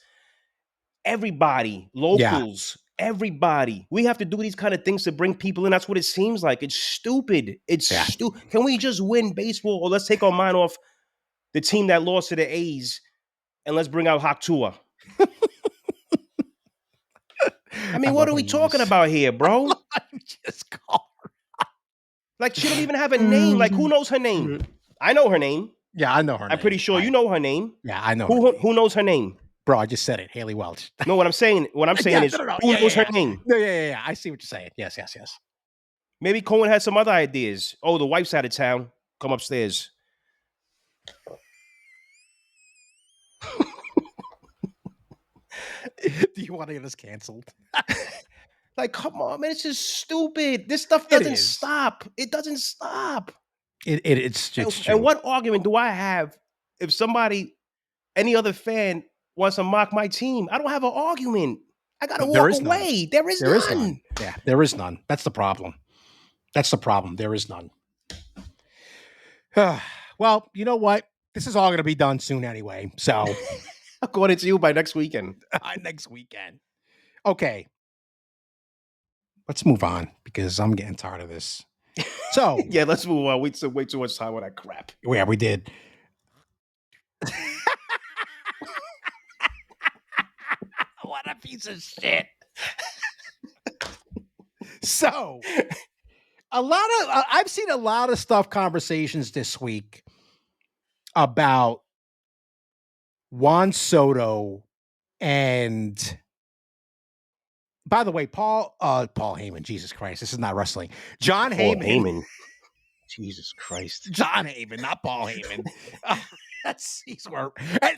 everybody, locals, everybody. We have to do these kind of things to bring people in. That's what it seems like. It's stupid. Stupid. Can we just win baseball, or let's take our mind off the team that lost to the A's and let's bring out Haktua? I mean, what are we talking about here, bro? Just call her. Like, she don't even have a name. Like, who knows her name? I know her name. Yeah, I know her name. I'm pretty sure you know her name. Yeah, I know who knows her name. Bro, I just said it. Haley Welch. No, what I'm saying is, who knows her name? No, yeah. I see what you're saying. Yes. Maybe Cohen has some other ideas. Oh, the wife's out of town. Come upstairs. Do you want to get us canceled? Like, come on, man. It's just stupid. This stuff doesn't stop. It doesn't stop. It's true. And what argument do I have if any other fan wants to mock my team. I don't have an argument. I got to There walk is none. away. There is There is none. none. Yeah, there is none. That's the problem. That's the problem. There is none. Well, you know what? This is all going to be done soon anyway. So According to you, by next weekend. next weekend. Okay. Let's move on because I'm getting tired of this. So Yeah, let's move on. Wait too much time on that crap. yeah, we did. What a piece of shit. So I've seen a lot of stuff, conversations this week about Juan Soto and, by the way, Paul Heyman, Jesus Christ, this is not wrestling. John Paul Heyman. Heyman. Jesus Christ. John Heyman, not Paul Heyman.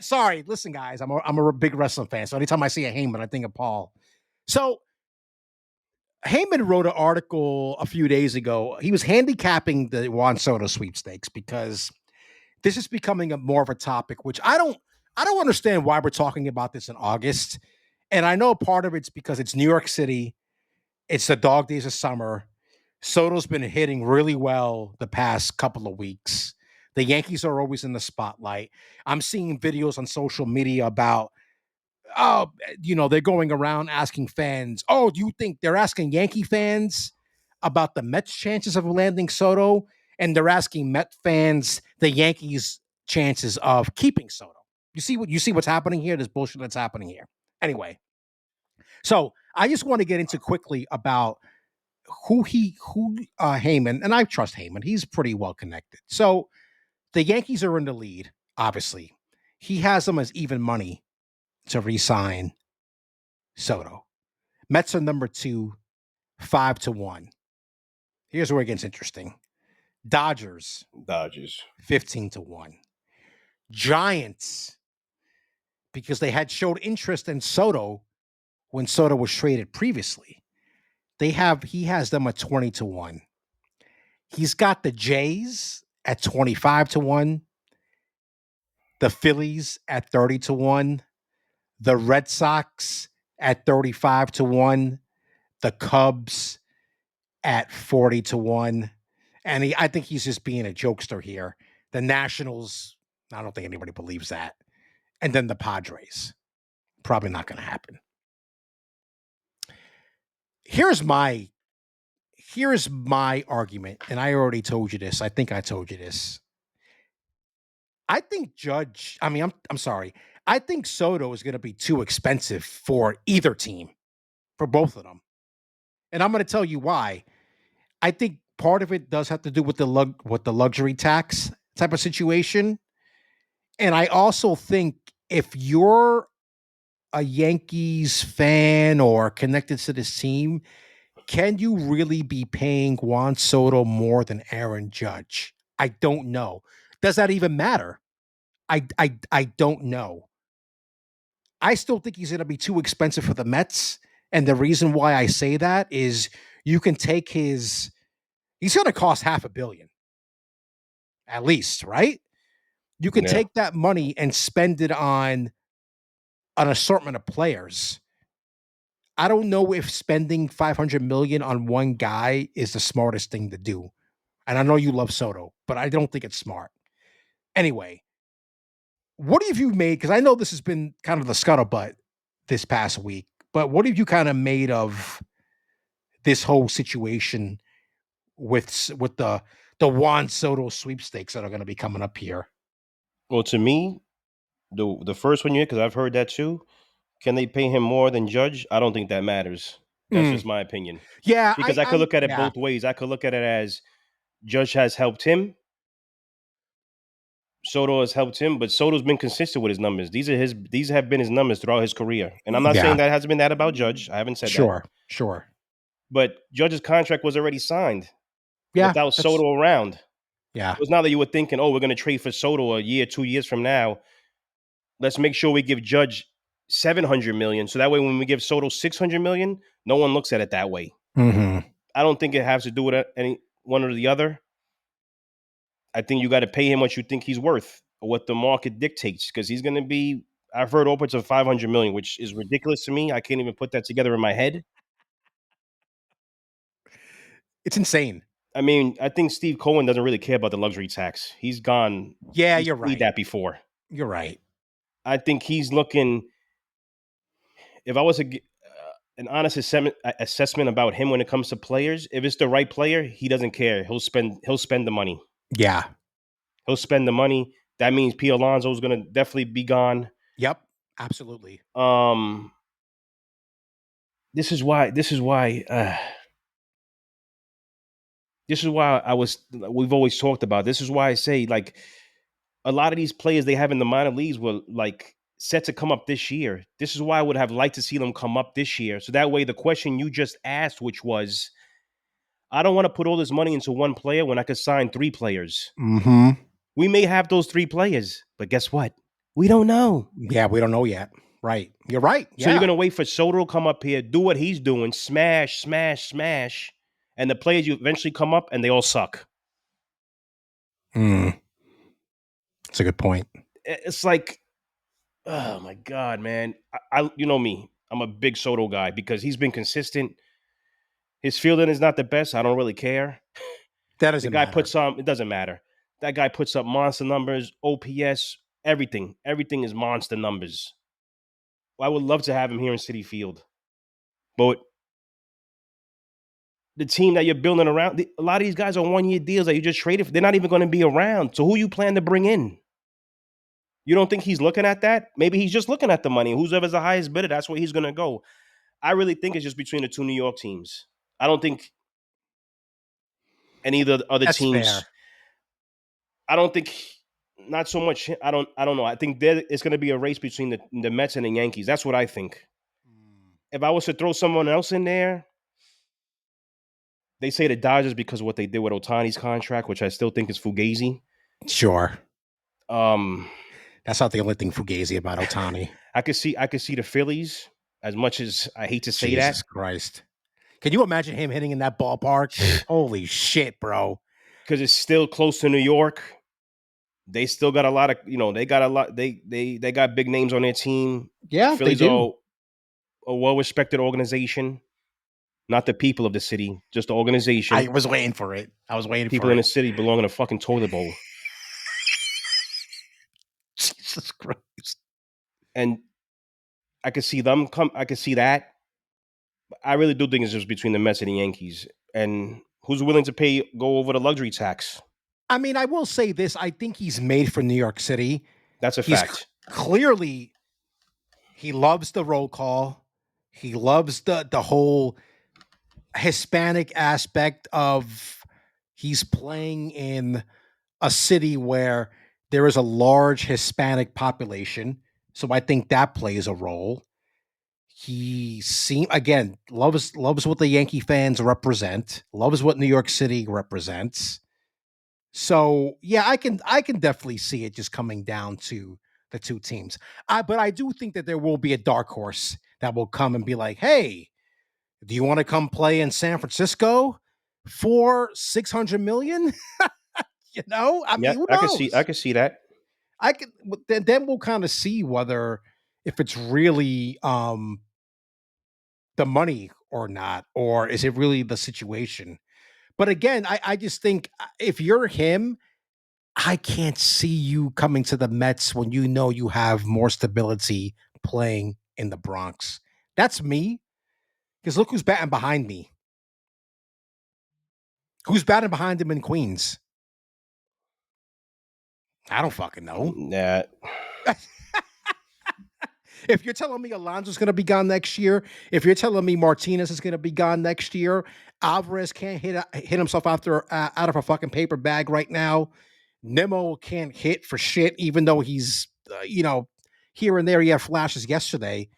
Sorry, listen, guys, I'm a big wrestling fan, so anytime I see a Heyman, I think of Paul. So Heyman wrote an article a few days ago. He was handicapping the Juan Soto sweepstakes because this is becoming more of a topic, which I don't understand why we're talking about this in August. And I know part of it's because it's New York City. It's the dog days of summer. Soto's been hitting really well the past couple of weeks. The Yankees are always in the spotlight. I'm seeing videos on social media about, they're going around asking fans, do you think they're asking Yankee fans about the Mets' chances of landing Soto? And they're asking Met fans the Yankees' chances of keeping Soto. You see what's happening here? This bullshit that's happening here. Anyway, so I just want to get into quickly about who Heyman, and I trust Heyman. He's pretty well connected. So the Yankees are in the lead, obviously. He has them as even money to re-sign Soto. Mets are number 2, 5-1. Here's where it gets interesting. Dodgers, 15-1. Giants, because they had showed interest in Soto when Soto was traded previously. He has them at 20-1. He's got the Jays at 25-1. The Phillies at 30-1. The Red Sox at 35-1. The Cubs at 40-1. And I think he's just being a jokester here. The Nationals, I don't think anybody believes that. And then the Padres. Probably not going to happen. Here's my argument, and I already told you this. I think I told you this. I think I'm sorry. I think Soto is going to be too expensive for either team, for both of them. And I'm going to tell you why. I think part of it does have to do with the luxury tax type of situation. And I also think if you're a Yankees fan or connected to this team, can you really be paying Juan Soto more than Aaron Judge? I don't know. Does that even matter? I don't know. I still think he's going to be too expensive for the Mets. And the reason why I say that is you can take he's going to cost $500 million at least, right? You can take that money and spend it on an assortment of players. I don't know if spending $500 million on one guy is the smartest thing to do. And I know you love Soto, but I don't think it's smart. Anyway, what have you made? Because I know this has been kind of the scuttlebutt this past week, but what have you kind of made of this whole situation with the Juan Soto sweepstakes that are going to be coming up here? Well, to me, the first one because I've heard that too. Can they pay him more than Judge? I don't think that matters. That's just my opinion. Yeah, because I could look at it both ways. I could look at it as Judge has helped him. Soto has helped him, but Soto's been consistent with his numbers. These have been his numbers throughout his career. And I'm not saying that hasn't been that about Judge. I haven't said that. Sure. But Judge's contract was already signed without Soto around. Yeah. It was not that you were thinking, we're going to trade for Soto a year, 2 years from now. Let's make sure we give Judge $700 million. So that way, when we give Soto $600 million, no one looks at it that way. Mm-hmm. I don't think it has to do with any one or the other. I think you got to pay him what you think he's worth or what the market dictates, because he's going to be, I've heard upwards of 500 million, which is ridiculous to me. I can't even put that together in my head. It's insane. I mean, I think Steve Cohen doesn't really care about the luxury tax. He's gone. Yeah, He's you're paid right. that before. You're right. I think he's looking. If I was an honest assessment about him when it comes to players, if it's the right player, he doesn't care. He'll spend the money. Yeah. He'll spend the money. That means Pete Alonso is going to definitely be gone. Yep. Absolutely. This is why we've always talked about. This is why I say, like, a lot of these players they have in the minor leagues were like set to come up this year. This is why I would have liked to see them come up this year. So that way the question you just asked, which was, I don't want to put all this money into one player when I could sign 3 players. Mm-hmm. We may have those 3 players, but guess what? We don't know. Yeah, we don't know yet. Right. You're right. So you're going to wait for Soto to come up here, do what he's doing, smash, and the players you eventually come up and they all suck. That's a good point. It's like, oh my God, man. I you know me. I'm a big Soto guy because he's been consistent. His fielding is not the best. I don't really care. That doesn't The guy matter. it doesn't matter. That guy puts up monster numbers, OPS, everything. Everything is monster numbers. I would love to have him here in Citi Field. But the team that you're building around, a lot of these guys are 1-year deals that you just traded for. They're not even going to be around. So who you plan to bring in? You don't think he's looking at that? Maybe he's just looking at the money. Whoever's the highest bidder, that's where he's going to go. I really think it's just between the 2 New York teams. I don't think any of the other That's teams. fair. I don't think, not so much. I don't know. I think it's going to be a race between the Mets and the Yankees. That's what I think. If I was to throw someone else in there, they say the Dodgers because of what they did with Ohtani's contract, which I still think is fugazi. Sure. That's not the only thing fugazi about Ohtani. I could see the Phillies, as much as I hate to say that. Jesus Christ. Can you imagine him hitting in that ballpark? Holy shit, bro. Because it's still close to New York. They still got a lot of, they got a lot. They got big names on their team. Yeah, Phillies they do. are a well-respected organization. Not the people of the city, just the organization. I was waiting for it. People in the city belong in a fucking toilet bowl. Jesus Christ. And I could see them come. I could see that. I really do think it's just between the Mets and the Yankees. And who's willing to go over the luxury tax? I mean, I will say this. I think he's made for New York City. That's a fact. Clearly, he loves the roll call. He loves the whole Hispanic aspect of he's playing in a city where there is a large Hispanic population. So I think that plays a role. He loves what the Yankee fans represent, loves what New York City represents. So yeah, I can definitely see it just coming down to the 2 teams. But I do think that there will be a dark horse that will come and be like, hey, do you want to come play in San Francisco for $600 million? I mean, who knows? I can see that. Then we'll kind of see whether if it's really the money or not, or is it really the situation? But again, I just think if you're him, I can't see you coming to the Mets when you know you have more stability playing in the Bronx. That's me. Because look who's batting behind me. Who's batting behind him in Queens? I don't fucking know. Nah. If you're telling me Alonso's going to be gone next year, if you're telling me Martinez is going to be gone next year, Alvarez can't hit himself out of a fucking paper bag right now. Nimmo can't hit for shit, even though he's, here and there he had flashes yesterday.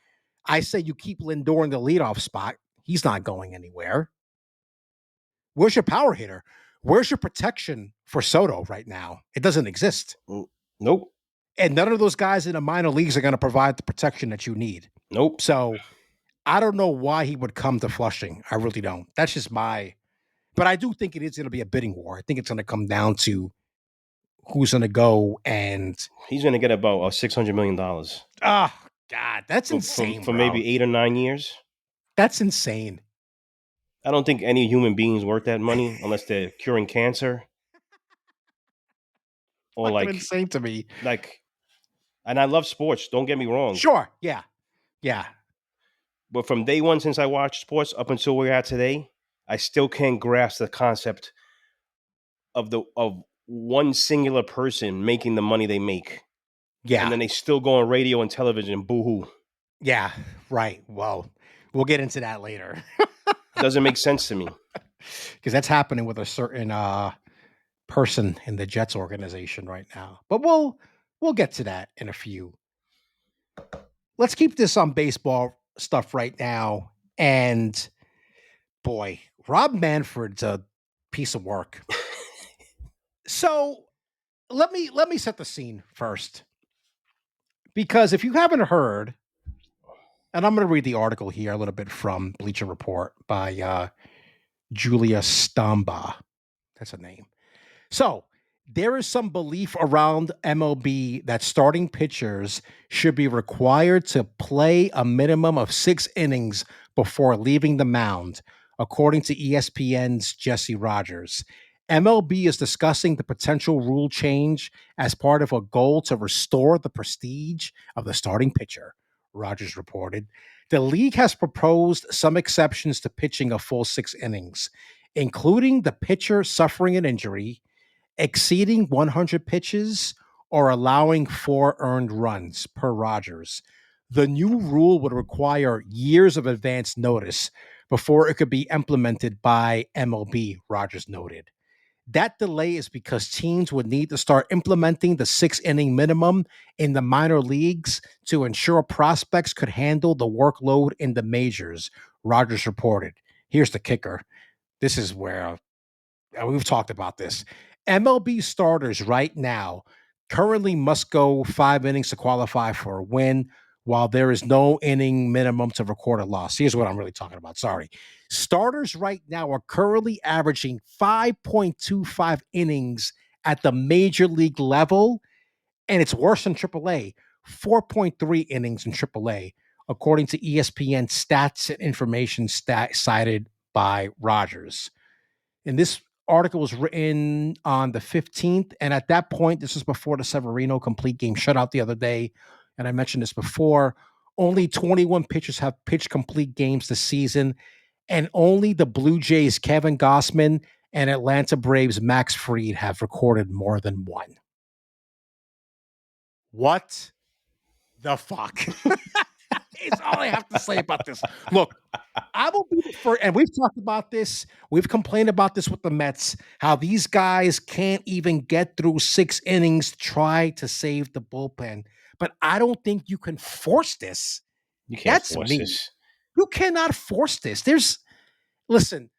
I say you keep Lindor in the leadoff spot. He's not going anywhere. Where's your power hitter? Where's your protection for Soto right now? It doesn't exist. Nope. And none of those guys in the minor leagues are going to provide the protection that you need. Nope. So I don't know why he would come to Flushing. I really don't. That's just but I do think it is going to be a bidding war. I think it's going to come down to who's going to go and He's going to get about $600 million. oh God, that's insane, for bro. maybe 8 or 9 years. That's insane. I don't think any human beings worth that money unless they're curing cancer or Fucking insane to me. And I love sports. Don't get me wrong. Sure. Yeah. Yeah. But from day one, since I watched sports up until where we're at today, I still can't grasp the concept of one singular person making the money they make. Yeah. And then they still go on radio and television. Boo-hoo. Yeah. Right. Well, we'll get into that later. Doesn't make sense to me. Because that's happening with a certain person in the Jets organization right now. But we'll get to that in a few. Let's keep this on baseball stuff right now. And boy, Rob Manfred's a piece of work. So let me set the scene first. Because if you haven't heard, and I'm going to read the article here a little bit from Bleacher Report by Julia Stamba. That's a name. So there is some belief around MLB that starting pitchers should be required to play a minimum of 6 innings before leaving the mound, according to ESPN's Jesse Rogers. MLB is discussing the potential rule change as part of a goal to restore the prestige of the starting pitcher, Rogers reported. The league has proposed some exceptions to pitching a full 6 innings, including the pitcher suffering an injury, exceeding 100 pitches, or allowing 4 earned runs, per Rogers. The new rule would require years of advance notice before it could be implemented by MLB, Rogers noted. That delay is because teams would need to start implementing the 6-inning minimum in the minor leagues to ensure prospects could handle the workload in the majors, Rogers reported. Here's the kicker. This is where we've talked about this. MLB starters right now currently must go 5 innings to qualify for a win, while there is no inning minimum to record a loss. Here's what I'm really talking about. Sorry. Starters right now are currently averaging 5.25 innings at the major league level, and it's worse than AAA, 4.3 innings in AAA, according to ESPN stats and information cited by Rogers. And this article was written on the 15th. And at that point, this was before the Severino complete game shutout the other day. And I mentioned this before. Only 21 pitchers have pitched complete games this season. And only the Blue Jays' Kevin Gossman and Atlanta Braves' Max Fried have recorded more than one. What the fuck? It's all I have to say about this. Look, I will be the first, and we've talked about this. We've complained about this with the Mets, how these guys can't even get through 6 innings to try to save the bullpen. But I don't think you can force this. You can't That's force me. this. You cannot force this. Listen,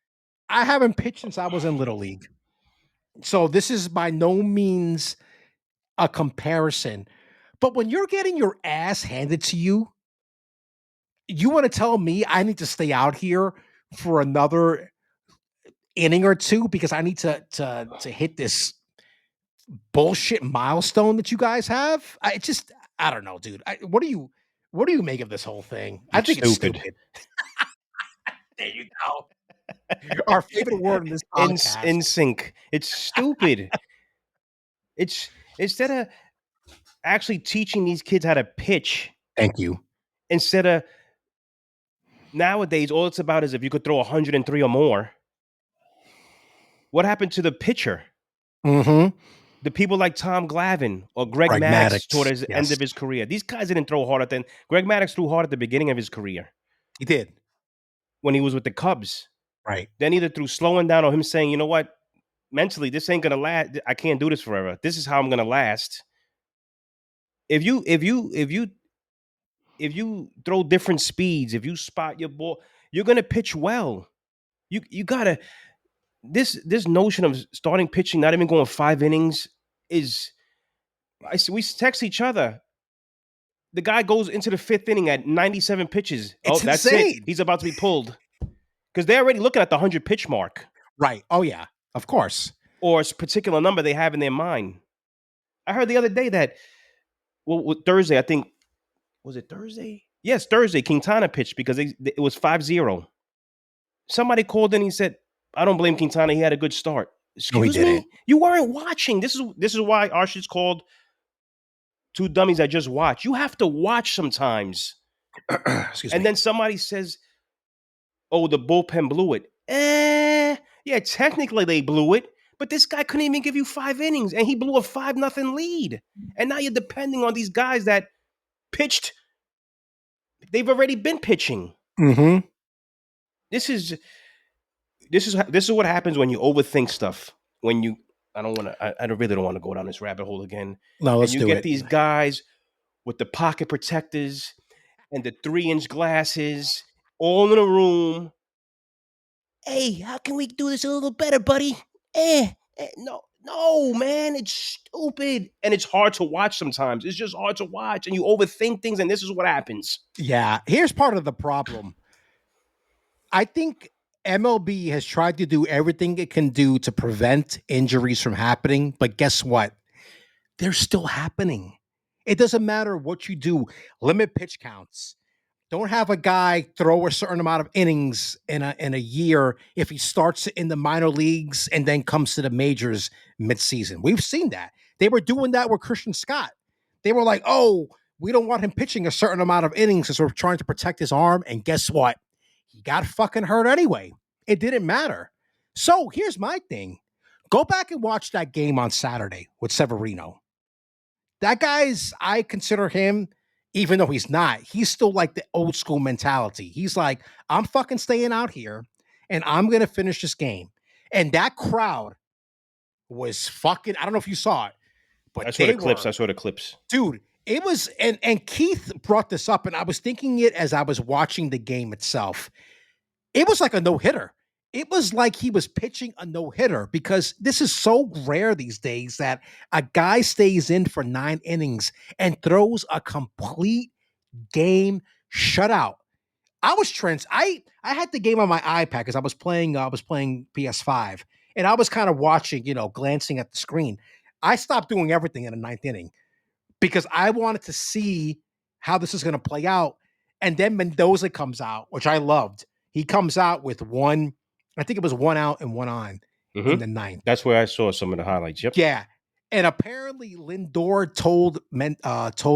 I haven't pitched since I was in Little League. So this is by no means a comparison. But when you're getting your ass handed to you, you want to tell me I need to stay out here for another inning or two because I need to hit this bullshit milestone that you guys have? I don't know, dude. What do you make of this whole thing? I think it's stupid. There you go. Our favorite word in this podcast. In sync. It's stupid. It's instead of actually teaching these kids how to pitch. Thank you. Instead of nowadays, all it's about is if you could throw 103 or more. What happened to the pitcher? Mm-hmm. The people like Tom Glavine or Greg Maddux toward the end of his career. These guys didn't throw hard at the end. Greg Maddux threw hard at the beginning of his career. He did. When he was with the Cubs. Right. Then either through slowing down or him saying, you know what? Mentally, this ain't going to last. I can't do this forever. This is how I'm going to last. If you throw different speeds, if you spot your ball, you're going to pitch well. You got to... This notion of starting pitching, not even going 5 innings, is... we text each other. The guy goes into the 5th inning at 97 pitches. It's that's insane. it. He's about to be pulled. Because they're already looking at the 100 pitch mark. Right. Oh, yeah. Of course. Or a particular number they have in their mind. I heard the other day that Thursday, I think, was it Thursday? Yes, Thursday. Quintana pitched because it was 5-0. Somebody called in. He said, "I don't blame Quintana. He had a good start." No, he Excuse didn't. me, you weren't watching. This is why our shit's called Two Dummies That Just Watch. You have to watch sometimes. Excuse And me. then somebody says, "Oh, the bullpen blew it." Yeah, technically they blew it, but this guy couldn't even give you 5 innings, and he blew a 5-0 lead. And now you're depending on these guys that pitched. They've already been pitching. Mm-hmm. This is what happens when you overthink stuff. When you, I don't want to. I really don't want to go down this rabbit hole again. No, And let's you do get it. these guys with the pocket protectors and the 3-inch glasses all in a room. Hey, how can we do this a little better, buddy? No, man, it's stupid. And it's hard to watch sometimes. It's just hard to watch. And you overthink things, and this is what happens. Yeah, here's part of the problem. I think MLB has tried to do everything it can do to prevent injuries from happening, but guess what? They're still happening. It doesn't matter what you do. Limit pitch counts. Don't have a guy throw a certain amount of innings in a year if he starts in the minor leagues and then comes to the majors midseason. We've seen that. They were doing that with Christian Scott. They were like, "Oh, we don't want him pitching a certain amount of innings because we're trying to protect his arm." And guess what? He got fucking hurt anyway. It didn't matter. So here's my thing. Go back and watch that game on Saturday with Severino. That guy's, I consider him, even though he's not, he's still like the old school mentality. He's like, I'm fucking staying out here and I'm going to finish this game. And that crowd was fucking, I don't know if you saw it, but I saw the clips. Dude, it was, and Keith brought this up, and I was thinking it as I was watching the game itself. It was like a no-hitter. It was like he was pitching a no-hitter because this is so rare these days that a guy stays in for 9 innings and throws a complete game shutout. I had the game on my iPad because I was playing PS5 and I was kind of watching, glancing at the screen. I stopped doing everything in the 9th inning because I wanted to see how this is going to play out. And then Mendoza comes out, which I loved. He comes out with I think it was 1 out and 1 on in the 9th. That's where I saw some of the highlights. Yep. Yeah. And apparently Lindor told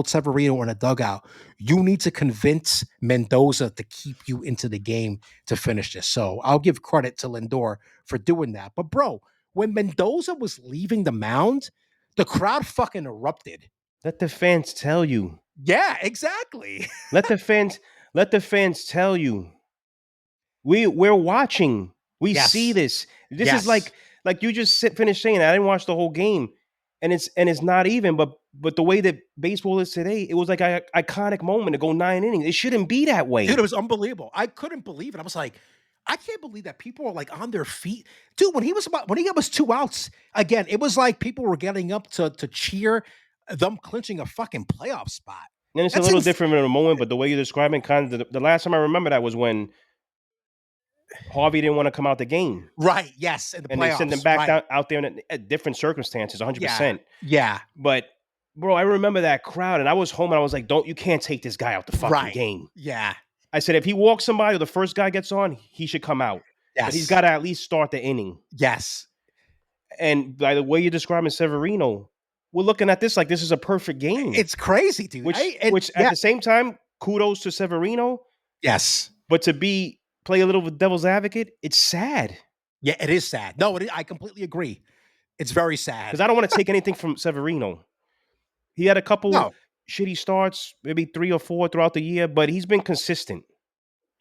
Severino in a dugout, you need to convince Mendoza to keep you into the game to finish this. So I'll give credit to Lindor for doing that. But bro, when Mendoza was leaving the mound, the crowd fucking erupted. Let the fans tell you. Yeah, exactly. let the fans tell you. We're watching. We see this. This is like you just finished saying. I didn't watch the whole game, and it's not even. But the way that baseball is today, it was like an iconic moment to go 9 innings. It shouldn't be that way. Dude, it was unbelievable. I couldn't believe it. I was like, I can't believe that people are like on their feet. Dude, when he was 2 outs, again, it was like people were getting up to cheer them clinching a fucking playoff spot. And it's a little different in a moment, but the way you're describing, kind of the last time I remember that was when Harvey didn't want to come out the game. Right, yes, in the playoffs. And they sent him back out there in different circumstances, 100%. Yeah. But, bro, I remember that crowd, and I was home, and I was like, you can't take this guy out the fucking game. Yeah. I said, if he walks somebody or the first guy gets on, he should come out. Yes. But he's got to at least start the inning. Yes. And by the way you're describing Severino, we're looking at this like this is a perfect game. It's crazy, dude. Which at the same time, kudos to Severino. Yes. But to play a little devil's advocate, it's sad. Yeah, it is sad. No, I completely agree. It's very sad. Because I don't want to take anything from Severino. He had a couple shitty starts, maybe 3 or 4 throughout the year, but he's been consistent.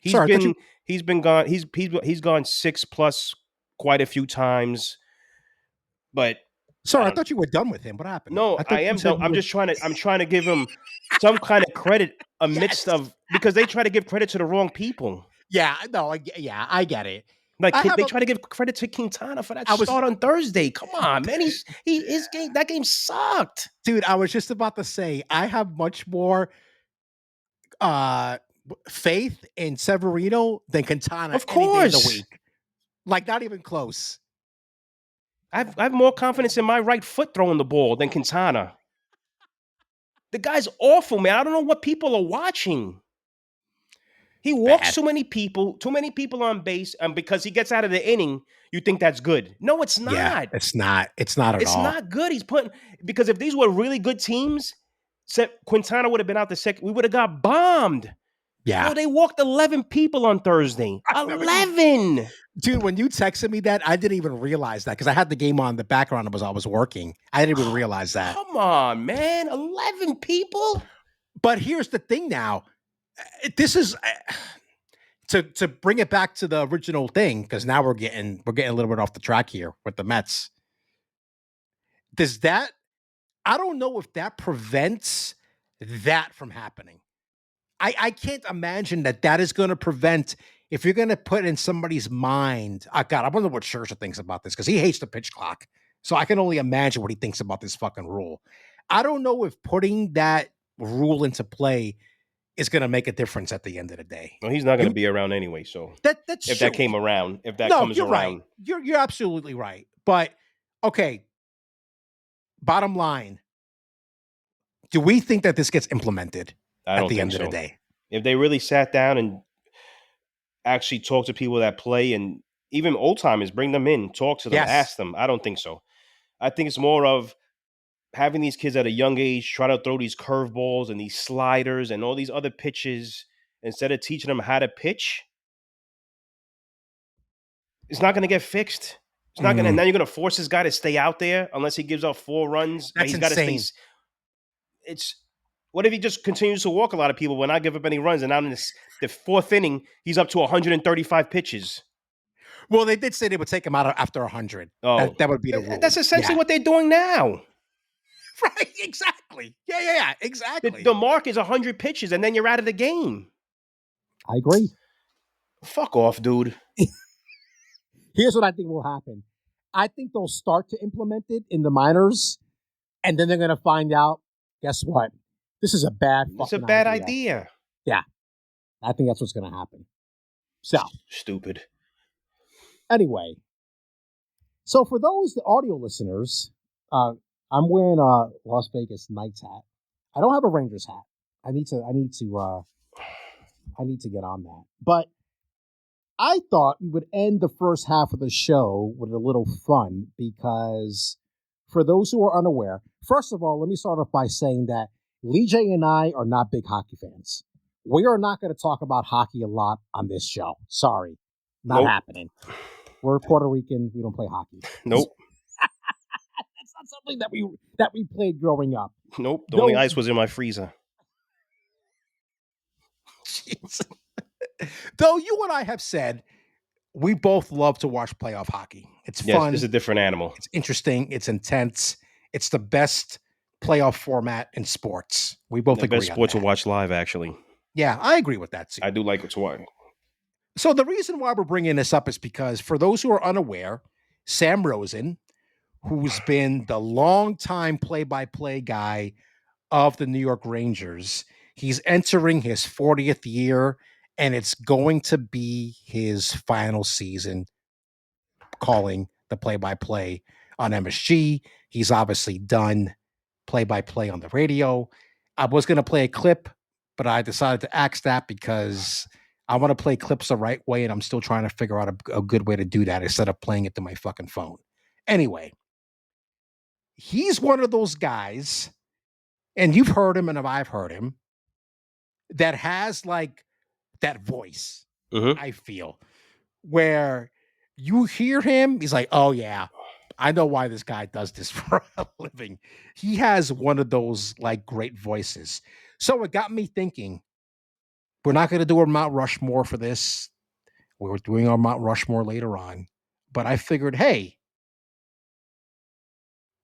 He's gone 6+ quite a few times. But sorry, I thought you were done with him. What happened? No, I am done. I'm trying to give him some kind of credit amidst of, because they try to give credit to the wrong people. Yeah, no, I get it. Like they try to give credit to Quintana for that start on Thursday. Come on, man. That game sucked. Dude, I was just about to say I have much more faith in Severino than Quintana. Of course. Any day of the week. Like, not even close. I have more confidence in my right foot throwing the ball than Quintana. The guy's awful, man. I don't know what people are watching. He walks Bad. too many people on base, and because he gets out of the inning, you think that's good. No, it's not. Yeah, it's not. It's not at It's all. not good. Because if these were really good teams, Quintana would have been out the second. We would have got bombed. Yeah. Bro, they walked 11 people on Thursday. 11. Dude, when you texted me that, I didn't even realize that because I had the game on in the background as I was working. I didn't even realize that. Come on, man. 11 people? But here's the thing now. This is to bring it back to the original thing, because now we're getting a little bit off the track here with the Mets. I don't know if that prevents that from happening. I can't imagine that is going to prevent, if you're going to put in somebody's mind. God, I wonder what Scherzer thinks about this, because he hates the pitch clock. So I can only imagine what he thinks about this fucking rule. I don't know if putting that rule into play is going to make a difference at the end of the day. Well, he's not going to be around anyway. So that's if true. that came around, if that no, comes you're around, right. You're absolutely right. But okay, bottom line, do we think that this gets implemented at the end of the day? If they really sat down and actually talked to people that play, and even old timers, bring them in, talk to them, ask them, I don't think so. I think it's more of having these kids at a young age try to throw these curveballs and these sliders and all these other pitches instead of teaching them how to pitch. It's not going to get fixed. It's not going to. Now you're going to force this guy to stay out there unless he gives up 4 runs. That's he's insane. Got to stay. What if he just continues to walk a lot of people when I give up any runs, and I'm in the 4th inning, he's up to 135 pitches. Well, they did say they would take him out after 100. Oh, that would be the rule. That's essentially what they're doing now. Right, exactly. Yeah, exactly. The mark is 100 pitches, and then you're out of the game. I agree. Fuck off, dude. Here's what I think will happen. I think they'll start to implement it in the minors, and then they're going to find out, guess what? This is a bad idea. Yeah. I think that's what's going to happen. So. Stupid. Anyway. So for those audio listeners, I'm wearing a Las Vegas Knights hat. I don't have a Rangers hat. I need to get on that. But I thought we would end the first half of the show with a little fun, because for those who are unaware, first of all, let me start off by saying that LeeJay and I are not big hockey fans. We are not going to talk about hockey a lot on this show. Sorry. Not happening. We're Puerto Rican. We don't play hockey. Nope. That's not something that we played growing up. Nope. The only ice was in my freezer. Jeez. Though you and I have said we both love to watch playoff hockey. It's fun. It's a different animal. It's interesting. It's intense. It's the best playoff format in sports. We both agree on that. The best sport to watch live, actually. Yeah, I agree with that too. I do like it to watch. So the reason why we're bringing this up is because, for those who are unaware, Sam Rosen, who's been the longtime play-by-play guy of the New York Rangers, he's entering his 40th year, and it's going to be his final season calling the play-by-play on MSG. He's obviously done play-by-play on the radio. I was going to play a clip, but I decided to axe that because I want to play clips the right way, and I'm still trying to figure out a good way to do that instead of playing it to my fucking phone. Anyway, he's one of those guys, and you've heard him and I've heard him, that has like that voice, I feel, where you hear him, he's like, oh yeah, I know why this guy does this for a living. He has one of those like great voices. So it got me thinking, we're not going to do our Mount Rushmore for this. We were doing our Mount Rushmore later on. But I figured, hey,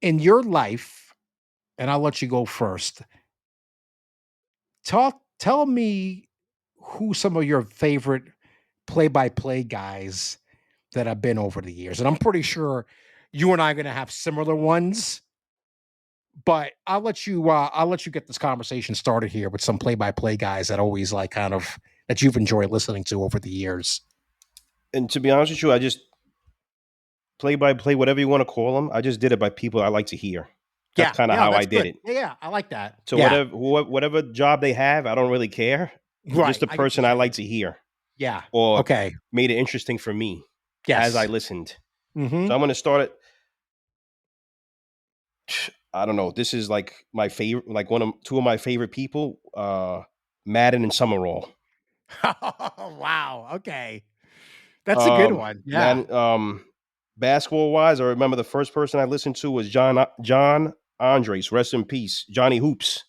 in your life, and I'll let you go first, tell me who some of your favorite play-by-play guys that have been over the years. And I'm pretty sure you and I are going to have similar ones. But I'll let you get this conversation started here with some play-by-play guys that always like kind of that you've enjoyed listening to over the years. And to be honest with you, I just play-by-play, whatever you want to call them, I just did it by people I like to hear. That's kind of how I did good. it. Yeah, I like that. So Yeah, whatever job they have, I don't really care. Just right. the I get what person you're I saying. like to hear Yeah. or Okay. made it interesting for me as I Yes. listened. Mm-hmm. So I'm going to start it. I don't know. This is like my favorite, like two of my favorite people, Madden and Summerall. Wow. Okay. That's a good one. Yeah. Madden, basketball wise, I remember the first person I listened to was John Andres. Rest in peace, Johnny Hoops.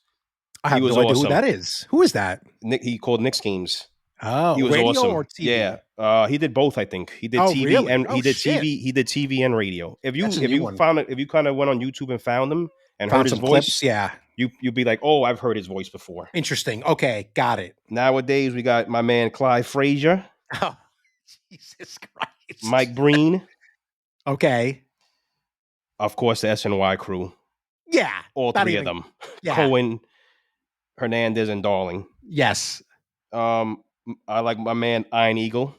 I He have was no idea who awesome. that is. Who is that? He called Knicks games. He Oh, was radio or awesome. Yeah. TV? He did both, I think. He did Oh, TV really? and Oh, shit. he did TV and radio. That's a If new you one. found it, if you kind of went on YouTube and found him and heard Found his some clips. voice, Yeah. you'd be like, "Oh, I've heard his voice before." Interesting. Okay. Got it. Nowadays, we got my man Clyde Frazier, Oh, Jesus Christ. Mike Breen, Okay. of course, the SNY crew, Yeah. all Not three of even. them, Yeah. Cohen, Hernandez, and Darling. Yes. I like my man Iron Eagle,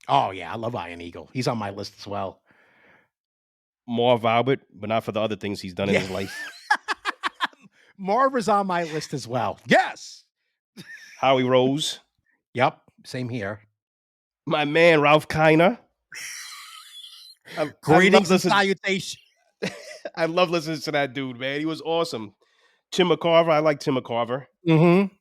Oh, yeah. I love Iron Eagle. He's on my list as well. Marv Albert, but not for the other things he's done in his life. Marv is on my list as well. Yes. Howie Rose. Yep. Same here. My man Ralph Kiner. Greetings and salutations. I love listening to that dude, man. He was awesome. Tim McCarver. I like Tim McCarver. Mm-hmm.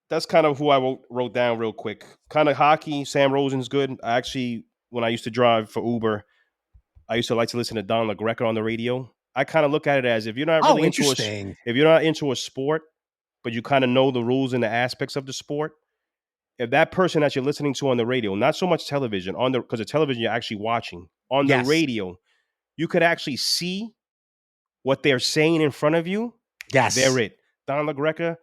That's kind of who I wrote down real quick. Kind of hockey. Sam Rosen's good. I actually, when I used to drive for Uber, I used to like to listen to Don LaGreca on the radio. I kind of look at it as if you're not really into a sport, but you kind of know the rules and the aspects of the sport. If that person that you're listening to on the radio, not so much television, because the television you're actually watching, on the radio, you could actually see what they're saying in front of you. Yes. They're it. Don LaGreca,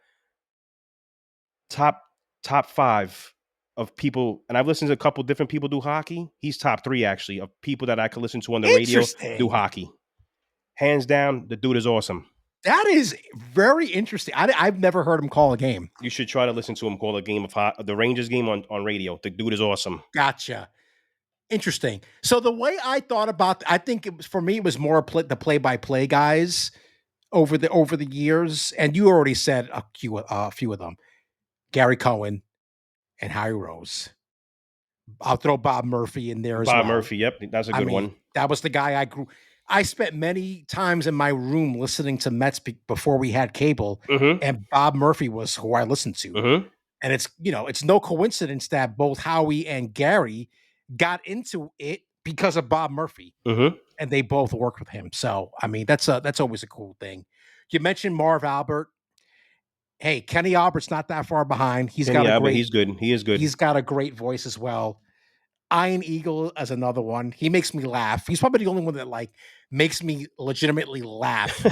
top 5 of people, and I've listened to a couple different people do hockey. He's top 3 actually of people that I could listen to on the radio do hockey. Hands down, the dude is awesome. That is very interesting. I've never heard him call a game. You should try to listen to him call a game of the Rangers game on radio. The dude is awesome. Gotcha. Interesting. So the way I thought about, I think it was, for me, it was more the play-by-play guys over the years. And you already said a few of them. Gary Cohen and Harry Rose. I'll throw Bob Murphy in there as well. Bob Murphy, yep. That's a good one. That was the guy I spent many times in my room listening to Mets before we had cable, and Bob Murphy was who I listened to. And it's no coincidence that both Howie and Gary got into it because of Bob Murphy, and they both worked with him. So I mean, that's always a cool thing. You mentioned Marv Albert. Hey, Kenny Albert's not that far behind. He's good. He is good. He's got a great voice as well. Iron Eagle as another one. He makes me laugh. He's probably the only one that like makes me legitimately laugh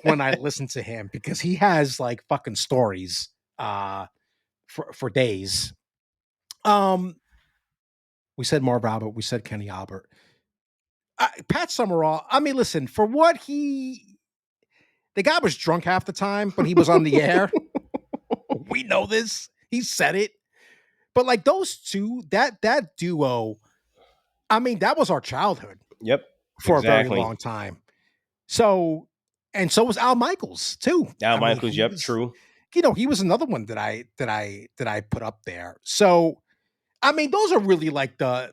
when I listen to him because he has like fucking stories for days. We said Marv Albert. We said Kenny Albert. Pat Summerall. I mean, listen, for what the guy was drunk half the time, but he was on the air. We know this. He said it. But like those two, that duo, I mean, that was our childhood. Yep. For a very long time. So was Al Michaels too. Michaels, yep, true. He was another one that I put up there. So I mean, those are really like the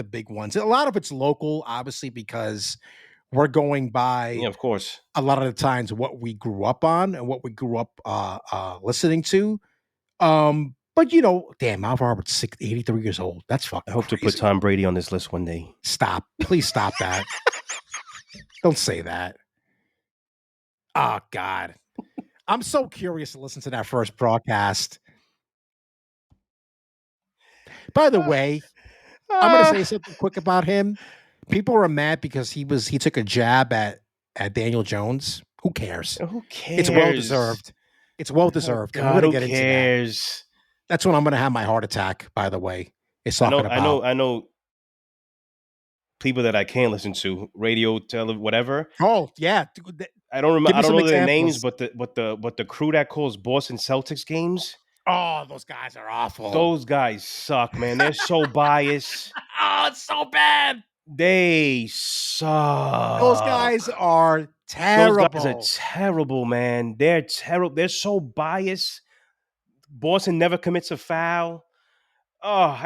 big ones. A lot of it's local, obviously, because we're going by, of course, a lot of the times what we grew up on and what we grew up listening to. But damn, Marv Albert's 83 years old. That's fucking. I hope crazy. To put Tom Brady on this list one day. Stop! Please stop that. Don't say that. Oh God, I'm so curious to listen to that first broadcast. By the way, I'm going to say something quick about him. People are mad because he took a jab at Daniel Jones. Who cares? Who cares? It's well deserved. It's well deserved. Oh, God, who cares? That's when I'm going to have my heart attack. By the way, I know. People that I can't listen to, radio, television, whatever. Oh yeah, I don't remember. I don't know their names, but the crew that calls Boston Celtics games. Oh, those guys are awful. Those guys suck, man. They're so biased. Oh, it's so bad. They suck. Those guys are terrible. Those guys are terrible, man. They're terrible. They're so biased. Boston never commits a foul. Oh,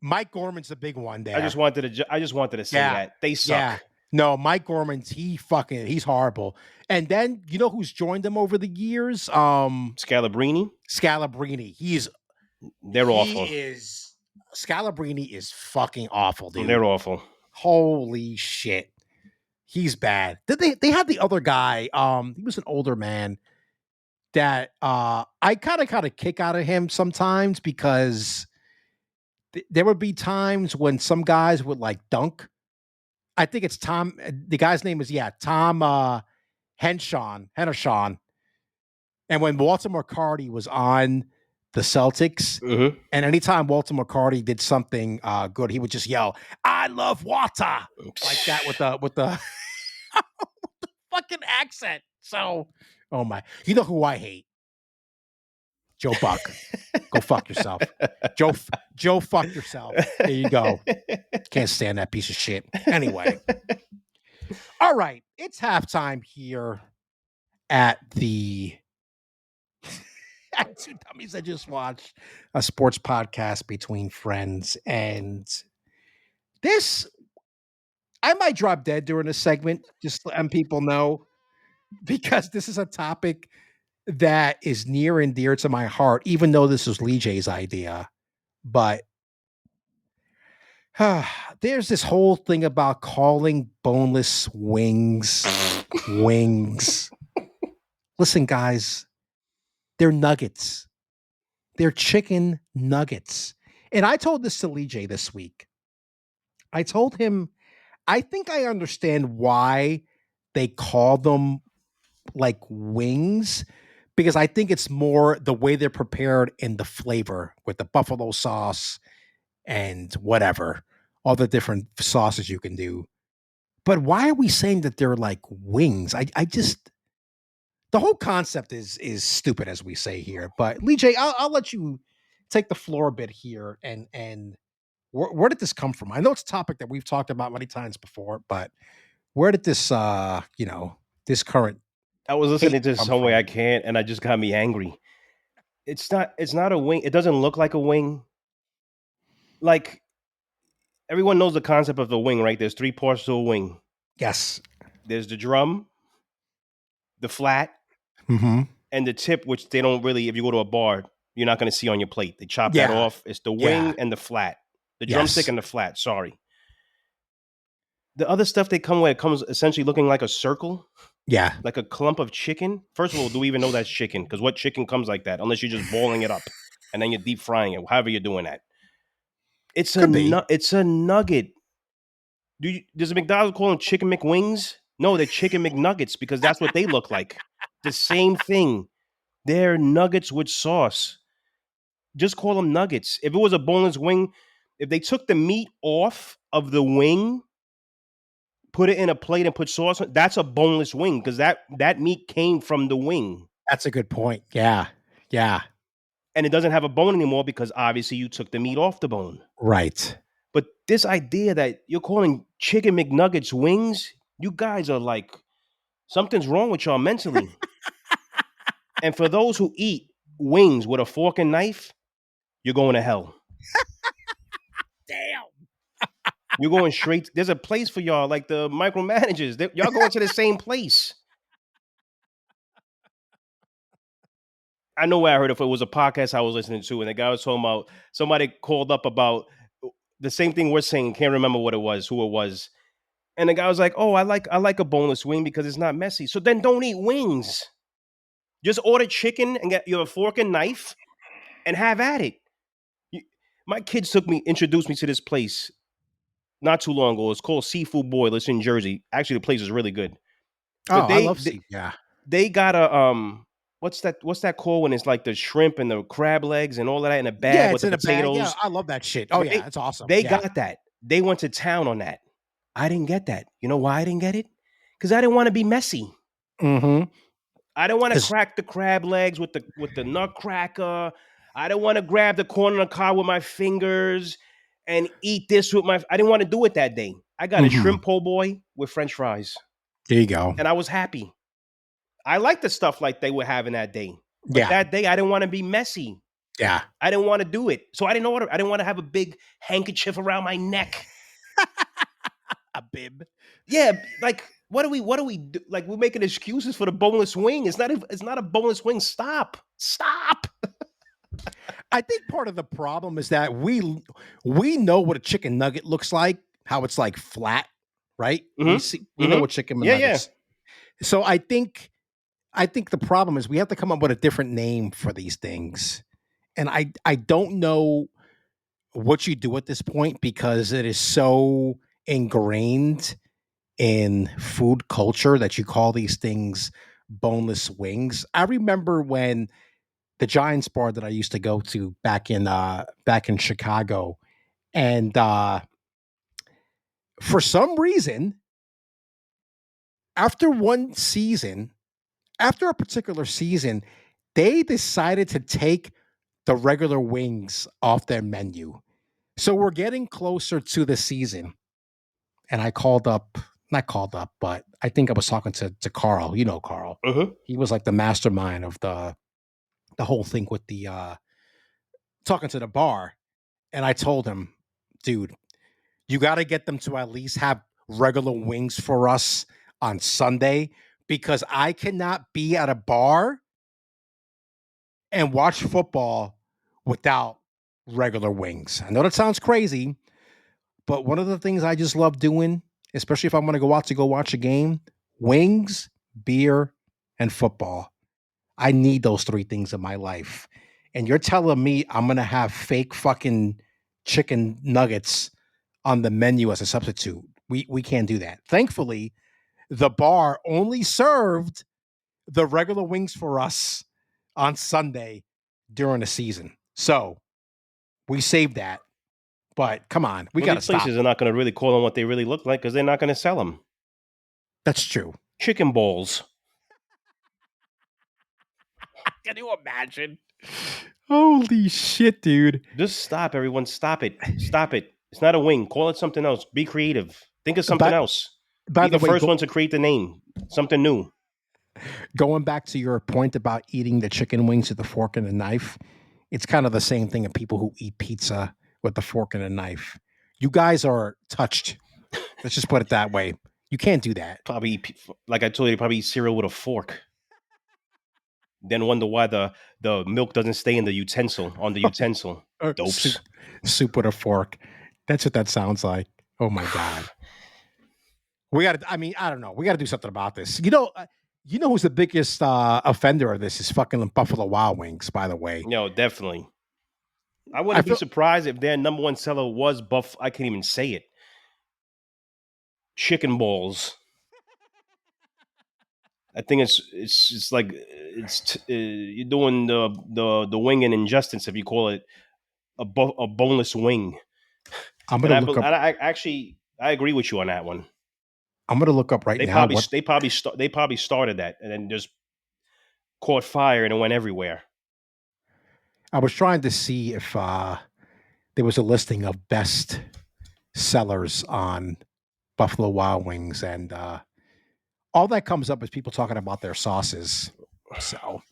Mike Gorman's the big one there. I just wanted to say that they suck. Yeah. No, Mike Gorman's he's horrible. And then you know who's joined them over the years? Scalabrini. They're awful. Scalabrini is fucking awful, dude. They're awful. Holy shit. He's bad. They had the other guy. He was an older man that I kind of kick out of him sometimes because there would be times when some guys would like dunk. I think it's Tom. The guy's name is Tom Henshon. And when Walter McCarty was on the Celtics, and anytime Walter McCarty did something good, he would just yell, "I love water," like that with the fucking accent. So, oh my, you know who I hate? Joe Buck. Go fuck yourself. Joe, fuck yourself. There you go. Can't stand that piece of shit. Anyway. All right. It's halftime here at the Two Dummies. I just watched a sports podcast between friends. And this, I might drop dead during this segment, just letting people know, because this is a topic that is near and dear to my heart, even though this was LeeJay's idea. But there's this whole thing about calling boneless wings. Listen, guys, they're nuggets. They're chicken nuggets. And I told this to LeeJay this week. I told him, I think I understand why they call them like wings, because I think it's more the way they're prepared and the flavor with the buffalo sauce and whatever, all the different sauces you can do. But why are we saying that they're like wings? I just, the whole concept is stupid, as we say here. But LeeJay, I'll let you take the floor a bit here. And where did this come from? I know it's a topic that we've talked about many times before, but where did this, this current? I was listening to Some Way I Can't, and I just got me angry. It's not a wing. It doesn't look like a wing. Like, everyone knows the concept of the wing, right? There's 3 parts to a wing. Yes. There's the drum, the flat, and the tip, which they don't really, if you go to a bar, you're not going to see on your plate. They chop that off. It's the wing and the flat. The drumstick and the flat, sorry. The other stuff they come with, it comes essentially looking like a circle. Yeah. Like a clump of chicken. First of all, do we even know that's chicken? Because what chicken comes like that? Unless you're just boiling it up and then you're deep frying it, however you're doing that. It's a nugget. Does McDonald's call them chicken McWings? No, they're chicken McNuggets because that's what they look like. The same thing. They're nuggets with sauce. Just call them nuggets. If it was a boneless wing, if they took the meat off of the wing, put it in a plate and put sauce on, that's a boneless wing because that meat came from the wing. That's a good point. Yeah. And it doesn't have a bone anymore because obviously you took the meat off the bone. Right. But this idea that you're calling chicken McNuggets wings, you guys are like, something's wrong with y'all mentally. And for those who eat wings with a fork and knife, you're going to hell. Damn. You're going straight. There's a place for y'all, like the micromanagers. Y'all going to the same place. I know where I heard it. It was a podcast I was listening to, and the guy was talking about, somebody called up about the same thing we're saying. Can't remember what it was, who it was. And the guy was like, "Oh, I like a boneless wing because it's not messy." So then don't eat wings. Just order chicken and get your fork and knife and have at it. My kids introduced me to this place not too long ago. It's called Seafood Boil. It's in Jersey. Actually, the place is really good. But I love seafood. Yeah. They got a what's that called when it's like the shrimp and the crab legs and all of that in a bag with the potatoes? Yeah, I love that shit. Oh yeah, it's awesome. They got that. They went to town on that. I didn't get that. You know why I didn't get it? Because I didn't want to be messy. Mm-hmm. I didn't want to crack the crab legs with the nutcracker. I didn't want to grab the corner of the car with my fingers. and eat this with my. I didn't want to do it that day. I got a shrimp po' boy with French fries, There you go. and I was happy. I liked the stuff like they were having that day, but Yeah. that day I didn't want to be messy. Yeah. I didn't want to do it, so I didn't know what. I didn't want to have a big handkerchief around my neck. A bib. Yeah, like what do we do? Like we're making excuses for the boneless wing. It's not a boneless wing. Stop. I think part of the problem is that we know what a chicken nugget looks like, how it's like flat, right? We know what chicken nuggets. Yeah. So I think the problem is we have to come up with a different name for these things. And I don't know what you do at this point because it is so ingrained in food culture that you call these things boneless wings. I remember when the Giants bar that I used to go to back in Chicago, and for some reason, after a particular season, they decided to take the regular wings off their menu. So we're getting closer to the season, and I not called up, but I think I was talking to Carl. You know Carl. He was like the mastermind of the whole thing with the talking to the bar. And I told him, dude, you got to get them to at least have regular wings for us on Sunday because I cannot be at a bar and watch football without regular wings. I know that sounds crazy, but one of the things I just love doing, especially if I'm going to go out to go watch a game, wings, beer, and football. I need those three things in my life. And you're telling me I'm going to have fake fucking chicken nuggets on the menu as a substitute. We can't do that. Thankfully, the bar only served the regular wings for us on Sunday during the season. So we saved that. But come on, we got to stop. Places are not going to really call them what they really look like because they're not going to sell them. That's true. Chicken balls. Can you imagine? Holy shit, dude. Just stop, everyone. Stop it. Stop it. It's not a wing. Call it something else. Be creative. Think of something else. Be the first one to create the name. Something new. Going back to your point about eating the chicken wings with the fork and a knife, it's kind of the same thing of people who eat pizza with the fork and a knife. You guys are touched. Let's just put it that way. You can't do that. Probably, like I told you, probably eat cereal with a fork. Then wonder why the milk doesn't stay in the utensil, on the utensil. Dopes. Soup with a fork. That's what that sounds like. Oh my God. I don't know. We got to do something about this. You know who's the biggest offender of this is fucking Buffalo Wild Wings, by the way. No, definitely. I wouldn't be surprised if their number one seller was I can't even say it. Chicken balls. I think it's like you're doing the wing an injustice if you call it a boneless wing. I'm gonna look up. I agree with you on that one. I'm gonna look up now. They probably started that and then just caught fire and it went everywhere. I was trying to see if there was a listing of best sellers on Buffalo Wild Wings, and all that comes up is people talking about their sauces. So,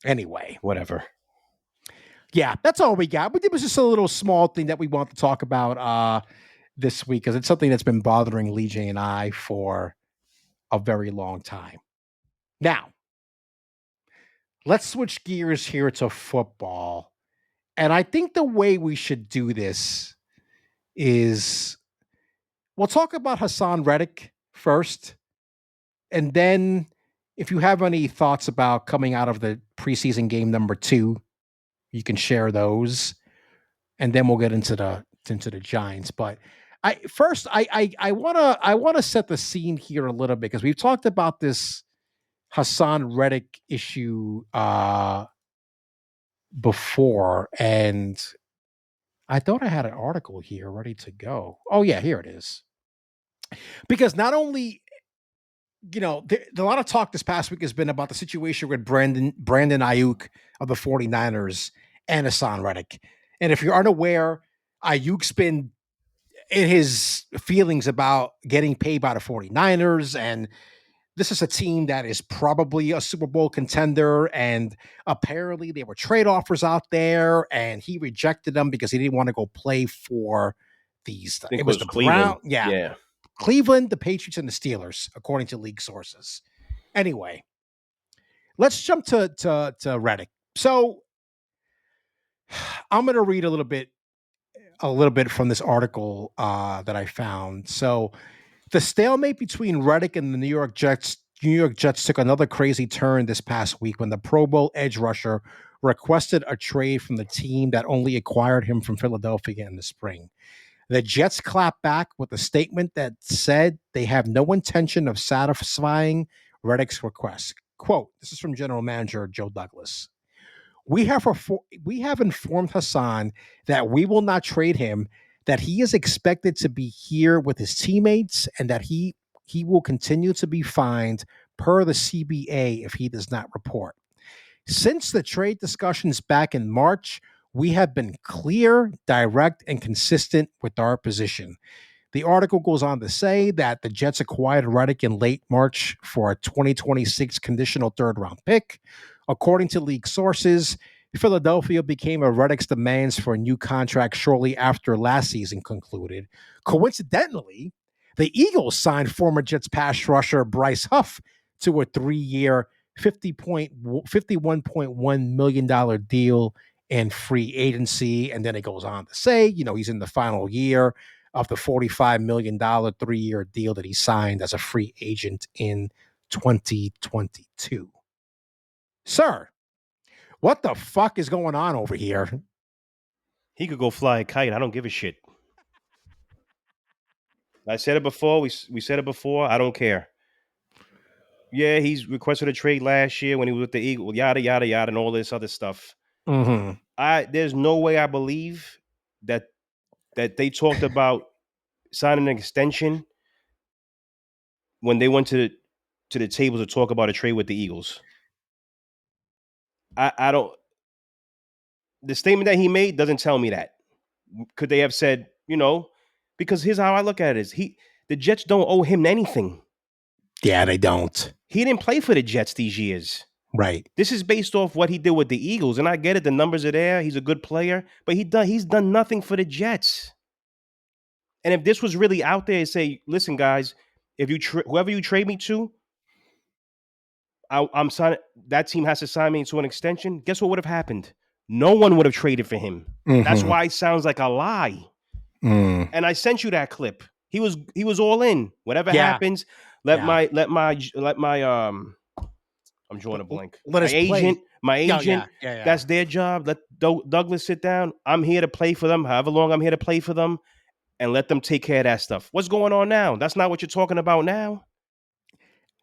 anyway, whatever. Yeah, that's all we got. But it was just a little small thing that we want to talk about this week because it's something that's been bothering LeeJay and I for a very long time. Now, let's switch gears here to football. And I think the way we should do this is we'll talk about Haason Reddick first. And then if you have any thoughts about coming out of the preseason game number 2, you can share those. And then we'll get into the Giants. But I want to set the scene here a little bit because we've talked about this Haason Reddick issue before, and I thought I had an article here ready to go. Oh yeah, here it is. Because not only, a lot of talk this past week has been about the situation with Brandon Ayuk of the 49ers and Haason Reddick. And if you're unaware, Ayuk's been in his feelings about getting paid by the 49ers, and this is a team that is probably a Super Bowl contender, and apparently there were trade offers out there, and he rejected them because he didn't want to go play for these. I think It it was was the Cleveland. Brown, yeah, Yeah. Cleveland, the Patriots, and the Steelers, according to league sources. Anyway, let's jump to Reddick. So I'm going to read a little bit from this article that I found. So the stalemate between Reddick and the New York Jets. New York Jets took another crazy turn this past week when the Pro Bowl edge rusher requested a trade from the team that only acquired him from Philadelphia in the spring. The Jets clapped back with a statement that said they have no intention of satisfying Reddick's request. Quote, this is from General Manager Joe Douglas. We have informed Haason that we will not trade him, that he is expected to be here with his teammates, and that he will continue to be fined per the CBA if he does not report. Since the trade discussions back in March, we have been clear, direct, and consistent with our position. The article goes on to say that the Jets acquired Reddick in late March for a 2026 conditional third round pick. According to league sources, Philadelphia became a Reddick's demands for a new contract shortly after last season concluded. Coincidentally, the Eagles signed former Jets pass rusher Bryce Huff to a 3-year, $51.1 million deal in free agency. And then it goes on to say, he's in the final year of the $45 million 3-year deal that he signed as a free agent in 2022. Sir, what the fuck is going on over here? He could go fly a kite. I don't give a shit. I said it before. We said it before. I don't care. Yeah, he's requested a trade last year when he was with the Eagles, yada yada yada, and all this other stuff. Mm-hmm. There's no way I believe that they talked about signing an extension when they went to the table to talk about a trade with the Eagles. I don't. The statement that he made doesn't tell me that. Could they have said, because here's how I look at it: the Jets don't owe him anything. Yeah, they don't. He didn't play for the Jets these years. Right. This is based off what he did with the Eagles, and I get it. The numbers are there. He's a good player, but he's done nothing for the Jets. And if this was really out there, say, listen, guys, if you whoever you trade me to, I'm signing. That team has to sign me to an extension. Guess what would have happened? No one would have traded for him. Mm-hmm. That's why it sounds like a lie. Mm. And I sent you that clip. He was all in. Whatever happens, let my I'm drawing a blank. Let my us agent, play. my agent. Yeah. That's their job. Let Douglas sit down. I'm here to play for them. However long I'm here to play for them, and let them take care of that stuff. What's going on now? That's not what you're talking about now.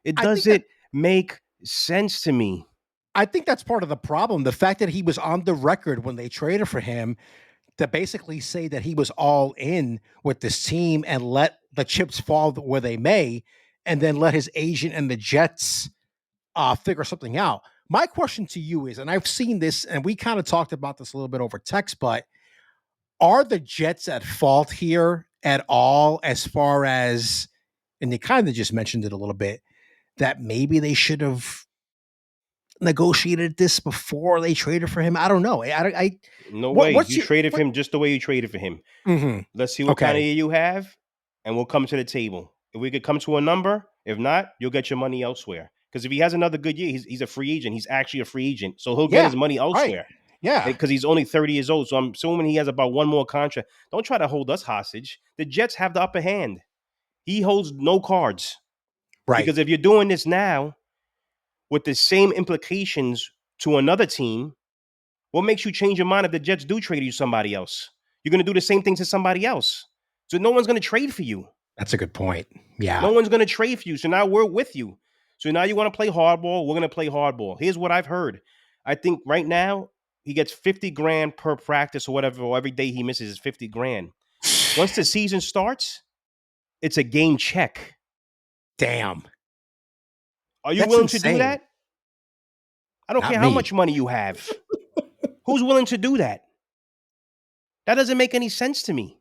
It doesn't make sense to me. I think that's part of the problem. The fact that he was on the record when they traded for him to basically say that he was all in with this team and let the chips fall where they may, and then let his agent and the Jets figure something out. My question to you is, and I've seen this, and we kind of talked about this a little bit over text, but are the Jets at fault here at all as far as, and they kind of just mentioned it a little bit, that maybe they should have negotiated this before they traded for him? I don't know. No way. You traded for him just the way you traded for him. Mm-hmm. Let's see what kind of year you have, and we'll come to the table. If we could come to a number, if not, you'll get your money elsewhere. Because if he has another good year, he's a free agent. He's actually a free agent, so he'll get his money elsewhere. Right. Yeah, because he's only 30 years old. So I'm assuming he has about one more contract. Don't try to hold us hostage. The Jets have the upper hand. He holds no cards. Right. Because if you're doing this now with the same implications to another team, what makes you change your mind if the Jets do trade you somebody else? You're going to do the same thing to somebody else. So no one's going to trade for you. That's a good point. Yeah. No one's going to trade for you. So now we're with you. So now you want to play hardball. We're going to play hardball. Here's what I've heard. I think right now he gets $50,000 per practice or whatever, or every day he misses is $50,000. Once the season starts, it's a game check. Damn. Are you willing to do that? I don't care how much money you have. Who's willing to do that? That doesn't make any sense to me.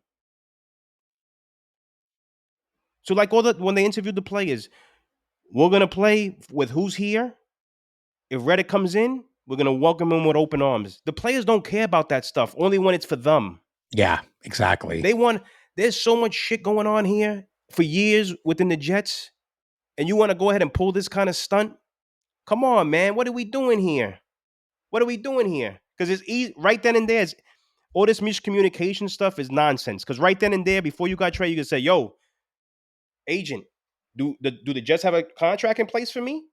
So like when they interviewed the players, we're gonna play with who's here. If Reddick comes in, we're gonna welcome him with open arms. The players don't care about that stuff. Only when it's for them. Yeah, exactly. There's so much shit going on here for years within the Jets, and you want to go ahead and pull this kind of stunt? Come on, man. What are we doing here? What are we doing here? Because it's easy right then and there. All this miscommunication stuff is nonsense. Because right then and there, before you got traded, you can say, "Yo, agent, do the Jets have a contract in place for me?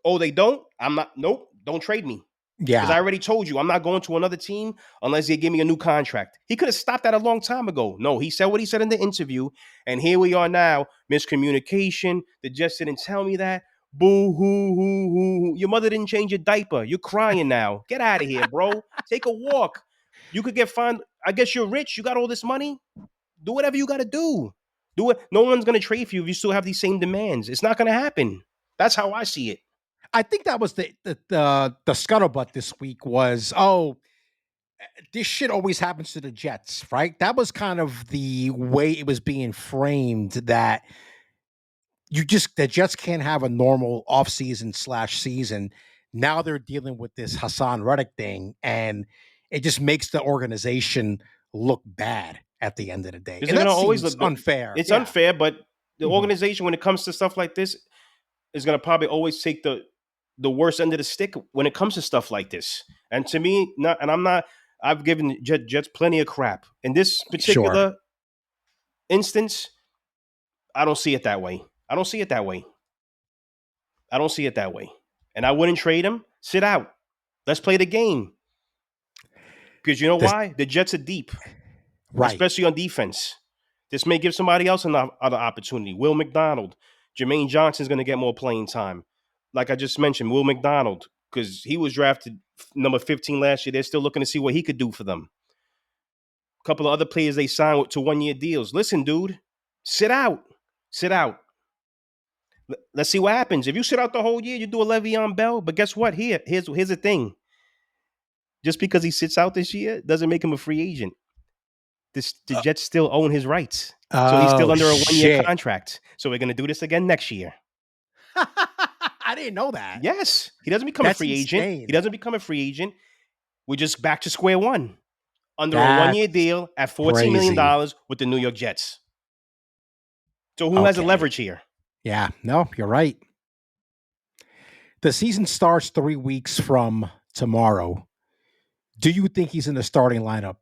Oh, they don't? I'm not. Nope. Don't trade me. Because Yeah. I already told you I'm not going to another team unless they give me a new contract." He could have stopped that a long time ago. No, he said what he said in the interview. And here we are now. Miscommunication. The Jets didn't tell me that. Boo hoo hoo hoo. Your mother didn't change your diaper. You're crying now. Get out of here, bro. Take a walk. You could get fined. I guess you're rich. You got all this money. Do whatever you got to do. Do it. No one's going to trade for you if you still have these same demands. It's not going to happen. That's how I see it. I think that was the scuttlebutt this week was, this shit always happens to the Jets, right? That was kind of the way it was being framed, that the Jets can't have a normal offseason / season. Now they're dealing with this Haason Reddick thing, and it just makes the organization look bad at the end of the day. And that always seems unfair. It's unfair, but the organization, when it comes to stuff like this, is going to probably always take the worst end of the stick when it comes to stuff like this. And to me, I've given Jets plenty of crap. In this particular instance, I don't see it that way. I don't see it that way. And I wouldn't trade him. Sit out. Let's play the game. Because you know why? The Jets are deep. Right. Especially on defense. This may give somebody else another opportunity. Will McDonald. Jermaine Johnson's going to get more playing time. Like I just mentioned, Will McDonald, because he was drafted number 15 last year. They're still looking to see what he could do for them. A couple of other players they signed to one-year deals. Listen, dude, sit out. Let's see what happens. If you sit out the whole year, you do a Le'Veon Bell. But guess what? Here's the thing. Just because he sits out this year doesn't make him a free agent. The Jets still own his rights. So he's still under a one-year contract. So we're going to do this again next year. I didn't know that. Yes. He doesn't become a free agent. We're just back to square one. Under a one-year deal at $14 million with the New York Jets. So who has the leverage here? Yeah. No, you're right. The season starts 3 weeks from tomorrow. Do you think he's in the starting lineup?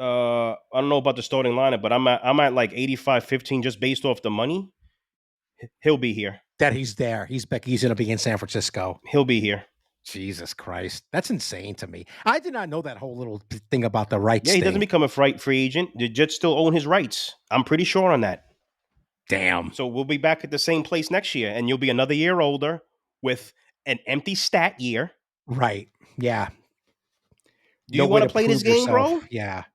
I don't know about the starting lineup, but I'm at like 85-15 just based off the money. He'll be here. That he's there. He's going to be in San Francisco. He'll be here. Jesus Christ. That's insane to me. I did not know that whole little thing about the rights. Yeah, he doesn't become a free agent. The Jets still own his rights. I'm pretty sure on that. Damn. So we'll be back at the same place next year, and you'll be another year older with an empty stat year. Right. Yeah. Do you want to play this game, bro? Yeah.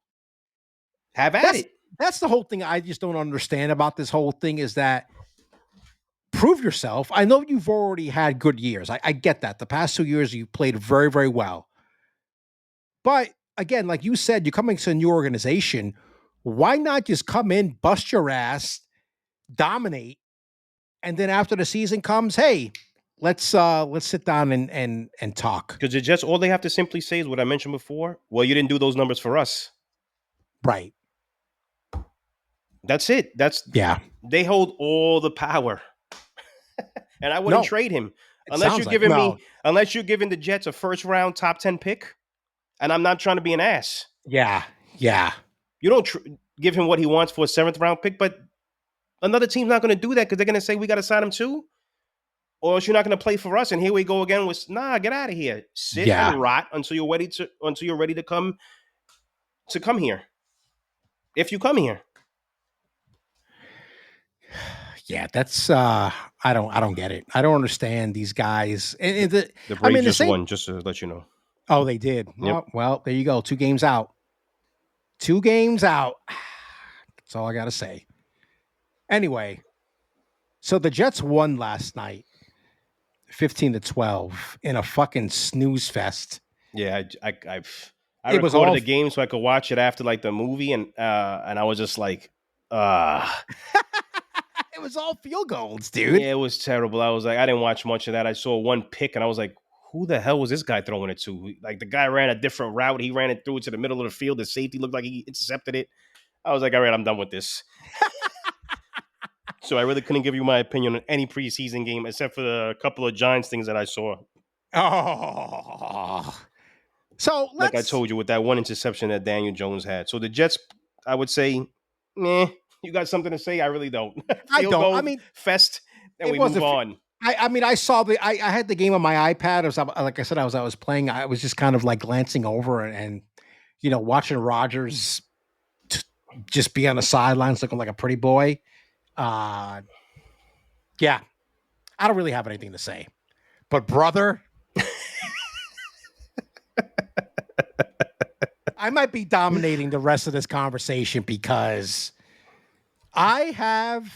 Have at it. That's the whole thing I just don't understand about this whole thing, is that prove yourself. I know you've already had good years. I get that. The past 2 years, you played very, very well. But again, like you said, you're coming to a new organization. Why not just come in, bust your ass, dominate, and then after the season comes, hey, let's sit down and talk. Because it's just all they have to simply say is what I mentioned before. Well, you didn't do those numbers for us. Right. That's it. They hold all the power. And I wouldn't trade him unless you're giving the Jets a first round top 10 pick. And I'm not trying to be an ass. Yeah. You don't give him what he wants for a 7th round pick, but another team's not going to do that because they're going to say we got to sign him too. Or else you're not going to play for us. And here we go again with get out of here. Sit and rot until you're ready to come here. If you come here. Yeah, that's I don't get it. I don't understand these guys. And the Braves just won, just to let you know. Oh, they did. Yep. Well, there you go. 2 games out. 2 games out. That's all I got to say. Anyway, so the Jets won last night, 15-12, in a fucking snooze fest. Yeah, I It was recorded all the game so I could watch it after like the movie, and I was just like, uh it was all field goals, dude. yeah, it was terrible. I was like, I didn't watch much of that. I saw one pick, and I was like, who the hell was this guy throwing it to? Like the guy ran a different route. He ran it through to the middle of the field. The safety looked like he intercepted it. I was like, all right, I'm done with this. So I really couldn't give you my opinion on any preseason game except for the couple of Giants things that I saw. Oh. So Like I let's told you, with that one interception that Daniel Jones had. So the Jets, I would say, meh. You got something to say? I really don't. I Field don't. I goal mean, fest, and it we move wasn't on. I mean, I saw I had the game on my iPad. It was like I said, I was playing. I was just kind of like glancing over and watching Rodgers just be on the sidelines looking like a pretty boy. Uh, yeah, I don't really have anything to say. But brother, I might be dominating the rest of this conversation because I have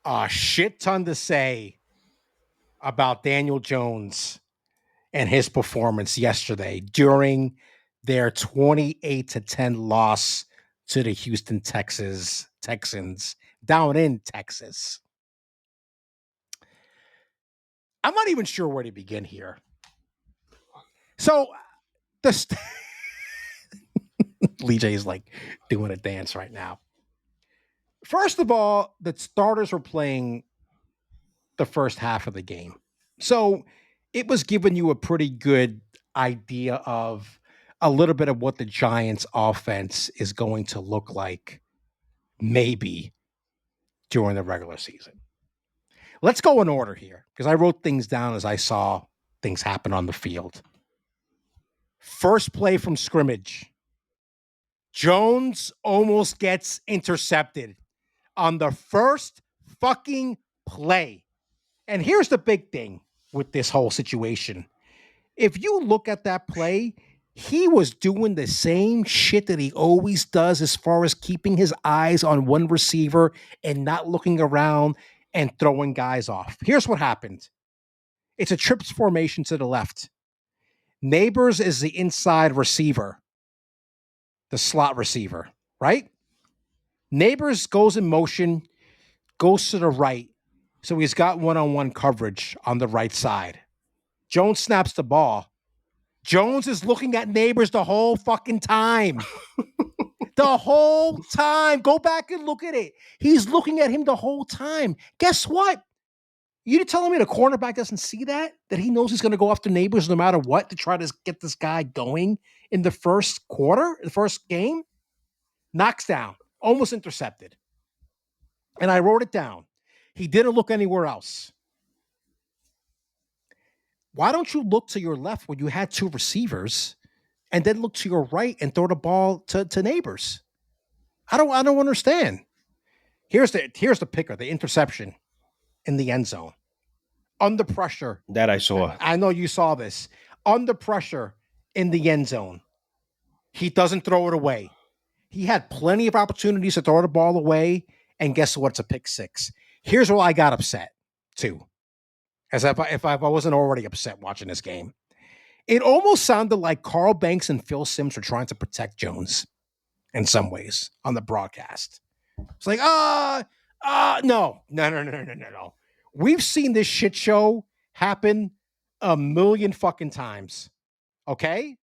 a shit ton to say about Daniel Jones and his performance yesterday during their 28-10 loss to the Houston Texans down in Texas. I'm not even sure where to begin here. So LeeJay is like doing a dance right now. First of all, the starters were playing the first half of the game. So it was giving you a pretty good idea of a little bit of what the Giants offense is going to look like maybe during the regular season. Let's go in order here because I wrote things down as I saw things happen on the field. First play from scrimmage. Jones almost gets intercepted on the first fucking play. And here's the big thing with this whole situation. If you look at that play, he was doing the same shit that he always does as far as keeping his eyes on one receiver and not looking around and throwing guys off. Here's what happened. It's a trips formation to the left. Neighbors is the inside receiver, the slot receiver, right? Neighbors goes in motion, goes to the right. So he's got one-on-one coverage on the right side. Jones snaps the ball. Jones is looking at Neighbors the whole fucking time. The whole time. Go back and look at it. He's looking at him the whole time. Guess what? You telling me the cornerback doesn't see that? That he knows he's going to go after Neighbors no matter what to try to get this guy going in the first quarter, the first game? Knocks down. Almost intercepted. And I wrote it down. He didn't look anywhere else. Why don't you look to your left when you had two receivers and then look to your right and throw the ball to Neighbors? I don't understand. Here's the picker, the interception in the end zone. Under pressure. That I saw. I know you saw this. Under pressure in the end zone. He doesn't throw it away. He had plenty of opportunities to throw the ball away, and guess what? It's a pick six. Here's where I got upset, too. As if I wasn't already upset watching this game. It almost sounded like Carl Banks and Phil Simms were trying to protect Jones in some ways on the broadcast. It's like, no. We've seen this shit show happen a million fucking times. Okay?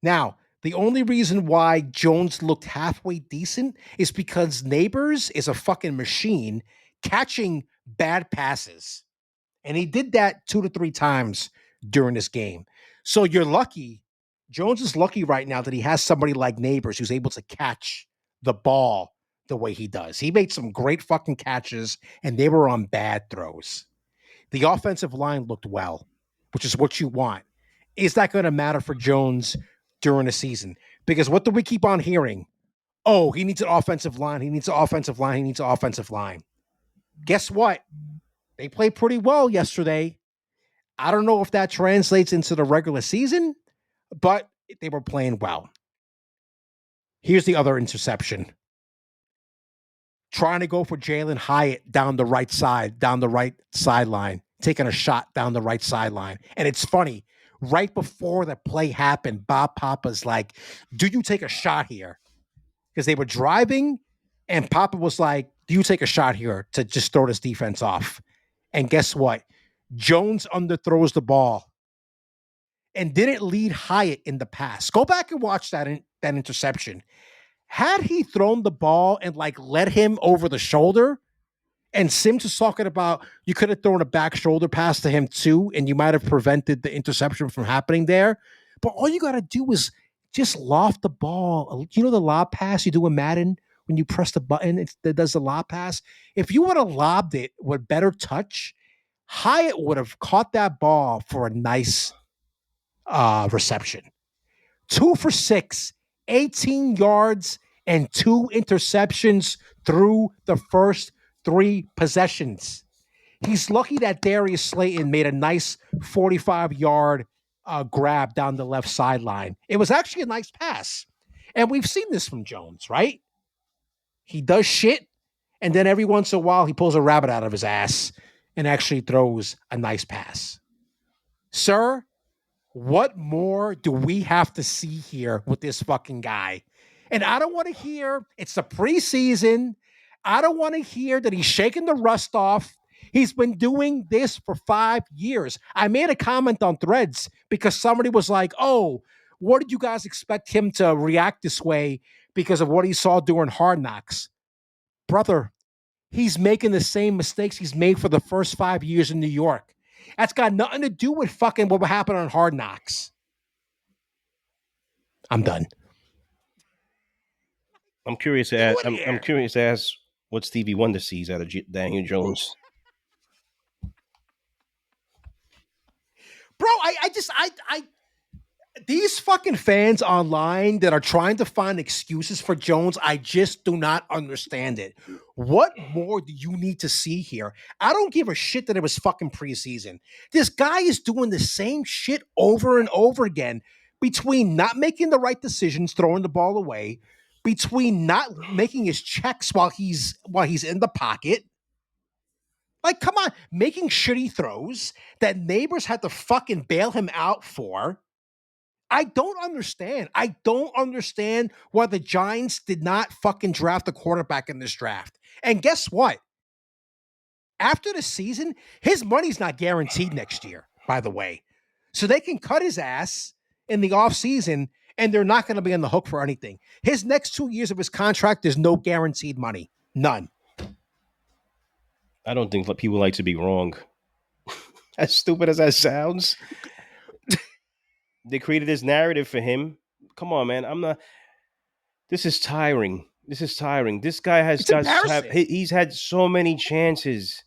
Now, the only reason why Jones looked halfway decent is because Neighbors is a fucking machine catching bad passes. And he did that 2 to 3 times during this game. So you're lucky. Jones is lucky right now that he has somebody like Neighbors who's able to catch the ball the way he does. He made some great fucking catches, and they were on bad throws. The offensive line looked well, which is what you want. Is that going to matter for Jones during the season? Because what do we keep on hearing? Oh, he needs an offensive line. He needs an offensive line. He needs an offensive line. Guess what? They played pretty well yesterday. I don't know if that translates into the regular season, but they were playing well. Here's the other interception. Trying to go for Jalen Hyatt down the right sideline, taking a shot down the right sideline. And it's funny. right before the play happened, Bob Papa's like, "Do you take a shot here?" Because they were driving, and Papa was like, "Do you take a shot here to just throw this defense off?" And guess what? Jones underthrows the ball and didn't lead Hyatt in the pass. Go back and watch that interception. Had he thrown the ball and like led him over the shoulder, and Sims is talking about you could have thrown a back shoulder pass to him too, and you might have prevented the interception from happening there. But all you got to do is just loft the ball. You know the lob pass you do in Madden when you press the button, it does the lob pass. If you would have lobbed it with better touch, Hyatt would have caught that ball for a nice reception. 2 for 6, 18 yards, and 2 interceptions through the first 3 possessions. He's lucky that Darius Slayton made a nice 45-yard grab down the left sideline. It was actually a nice pass. And we've seen this from Jones, right? He does shit, and then every once in a while he pulls a rabbit out of his ass and actually throws a nice pass. Sir, what more do we have to see here with this fucking guy? And I don't want to hear it's the preseason. I don't want to hear that he's shaking the rust off. He's been doing this for 5 years. I made a comment on Threads because somebody was like, "Oh, what did you guys expect him to react this way because of what he saw during Hard Knocks?" Brother, he's making the same mistakes he's made for the first 5 years in New York. That's got nothing to do with fucking what happened on Hard Knocks. I'm done. I'm curious to ask. I'm curious to ask what Stevie Wonder sees out of Daniel Jones. Bro, I these fucking fans online that are trying to find excuses for Jones, I just do not understand it. What more do you need to see here? I don't give a shit that it was fucking preseason. This guy is doing the same shit over and over again between not making the right decisions, throwing the ball away, between not making his checks while he's in the pocket. Like, come on, making shitty throws that neighbors had to fucking bail him out for. I don't understand. I don't understand why the Giants did not fucking draft a quarterback in this draft. And guess what? After the season, his money's not guaranteed next year, by the way. So they can cut his ass in the offseason and they're not going to be on the hook for anything. His next 2 years of his contract, there's no guaranteed money. None. I don't think people like to be wrong. As stupid as that sounds, they created this narrative for him. Come on, man. I'm not. This is tiring. This guy has he's had so many chances.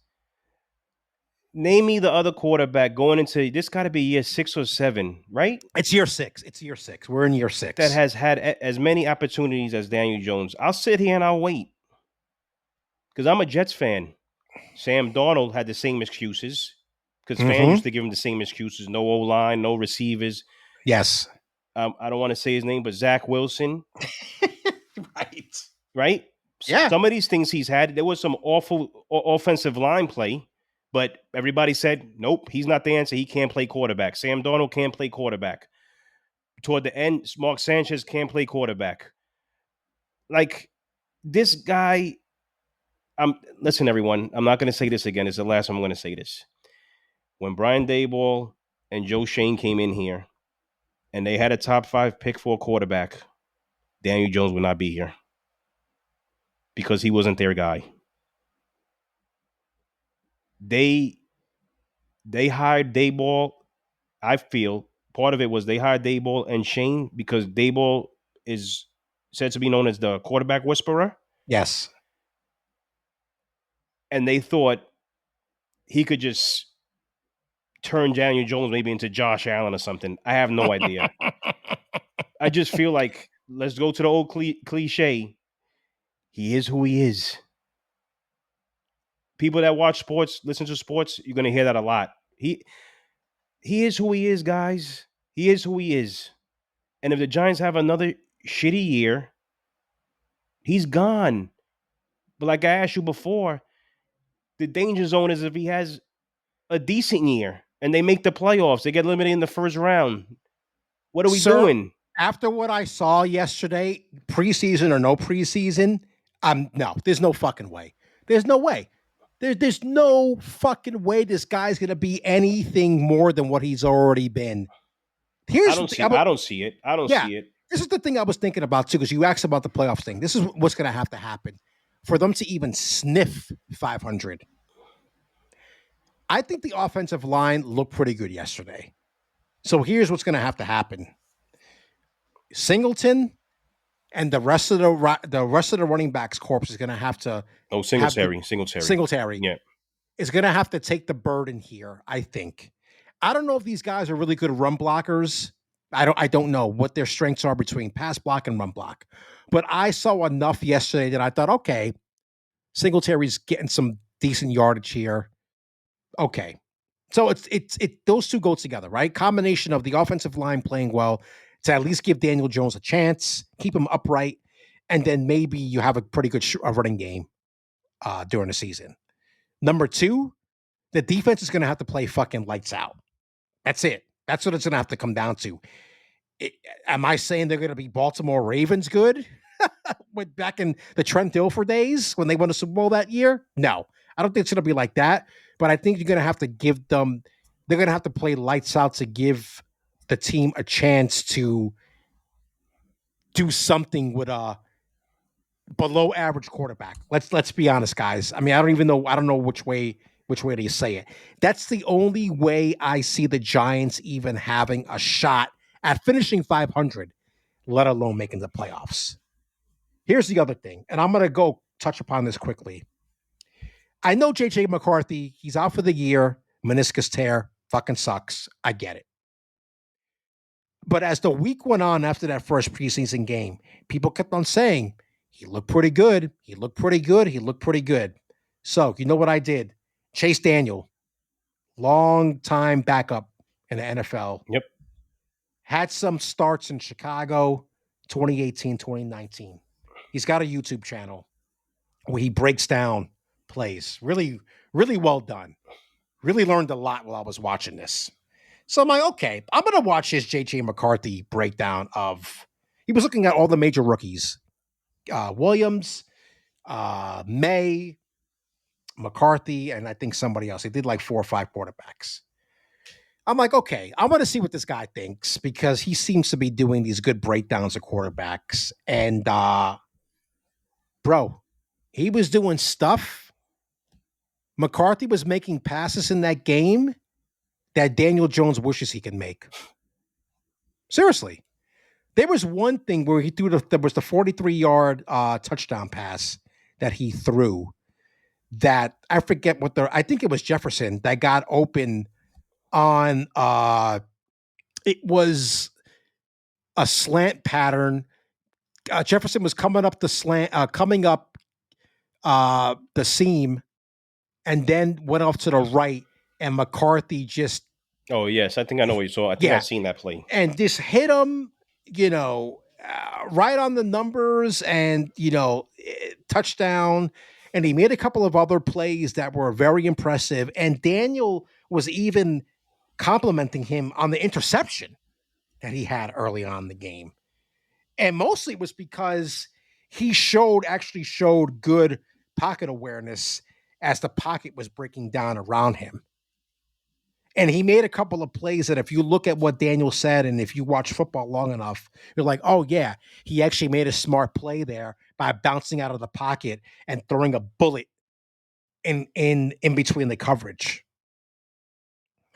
Name me the other quarterback going into this. Got to be year 6 or 7, right? It's year 6. We're in year 6. That has had as many opportunities as Daniel Jones. I'll sit here and I'll wait because I'm a Jets fan. Sam Darnold had the same excuses because fans used to give him the same excuses. No O-line, no receivers. Yes. I don't want to say his name, but Zach Wilson. Right? Yeah. Some of these things he's had, there was some awful offensive line play, but everybody said, nope, he's not the answer. He can't play quarterback. Sam Darnold can't play quarterback. Toward the end, Mark Sanchez can't play quarterback. Like, this guy, listen, everyone, I'm not going to say this again. It's the last time I'm going to say this. When Brian Daboll and Joe Shane came in here and they had a top 5 pick for a quarterback, Daniel Jones would not be here because he wasn't their guy. They hired Daboll. I feel part of it was they hired Daboll and Shane because Daboll is said to be known as the quarterback whisperer. Yes. And they thought he could just turn Daniel Jones maybe into Josh Allen or something. I have no idea. I just feel like, let's go to the old cliche. He is who he is. People that watch sports, listen to sports, you're going to hear that a lot. He is who he is, guys. He is who he is. And if the Giants have another shitty year, he's gone. But like I asked you before, the danger zone is if he has a decent year. and they make the playoffs. They get eliminated in the first round. What are we Sir, doing? After what I saw yesterday, preseason or no preseason, no, there's no fucking way. There's no way. There's no fucking way this guy's gonna be anything more than what he's already been. I don't see it. I don't yeah, see it. this is the thing I was thinking about too, because you asked about the playoffs thing. This is what's gonna have to happen for them to even sniff 500. I think the offensive line looked pretty good yesterday. So here's what's gonna have to happen: Singleton and the rest of the running backs corps is going to have to Singletary Yeah. is going to have to take the burden here. I think. I don't know if these guys are really good run blockers. I don't know what their strengths are between pass block and run block, but I saw enough yesterday that I thought, okay, Singletary's getting some decent yardage here. Okay, so it's those two go together, right? Combination of the offensive line playing well to at least give Daniel Jones a chance, keep him upright, and then maybe you have a pretty good running game during the season. Number two, the defense is going to have to play fucking lights out. That's it. That's what it's going to have to come down to. Am I saying they're going to be Baltimore Ravens good? With back in the Trent Dilfer days when they won a Super Bowl that year? No, I don't think it's going to be like that. But I think you're going to have to give them. They're going to have to play lights out to give the team a chance to do something with a below average quarterback. Let's be honest, guys. I mean, I don't know which way do you say it. That's the only way I see the Giants even having a shot at finishing 500, let alone making the playoffs. Here's the other thing, and I'm going to go touch upon this quickly. I know J.J. McCarthy, he's out for the year, meniscus tear, fucking sucks. I get it. But as the week went on after that first preseason game, people kept on saying, he looked pretty good. He looked pretty good. He looked pretty good. So, you know what I did? Chase Daniel, long time backup in the NFL. Yep. Had some starts in Chicago, 2018, 2019. He's got a YouTube channel where he breaks down plays. Really, really well done. Really learned a lot while I was watching this. So I'm like, okay, I'm going to watch his J.J. McCarthy breakdown of, he was looking at all the major rookies. Williams, May, McCarthy, and I think somebody else. He did like 4 or 5 quarterbacks. I'm like, okay, I want to see what this guy thinks because he seems to be doing these good breakdowns of quarterbacks. And, bro, he was doing stuff. McCarthy was making passes in that game that Daniel Jones wishes he could make. Seriously. There was one thing where he threw there was the 43-yard touchdown pass that he threw that I forget I think it was Jefferson that got open on it was a slant pattern. Jefferson was coming up the slant, coming up the seam, and then went off to the right, and McCarthy just. Oh yes, I think I know what you saw. I think I've seen that play. And just hit him, right on the numbers, and touchdown. And he made a couple of other plays that were very impressive. And Daniel was even complimenting him on the interception that he had early on in the game. And mostly it was because he actually showed good pocket awareness as the pocket was breaking down around him. And he made a couple of plays that if you look at what Daniel said and if you watch football long enough, you're like, oh, yeah, he actually made a smart play there by bouncing out of the pocket and throwing a bullet in between the coverage.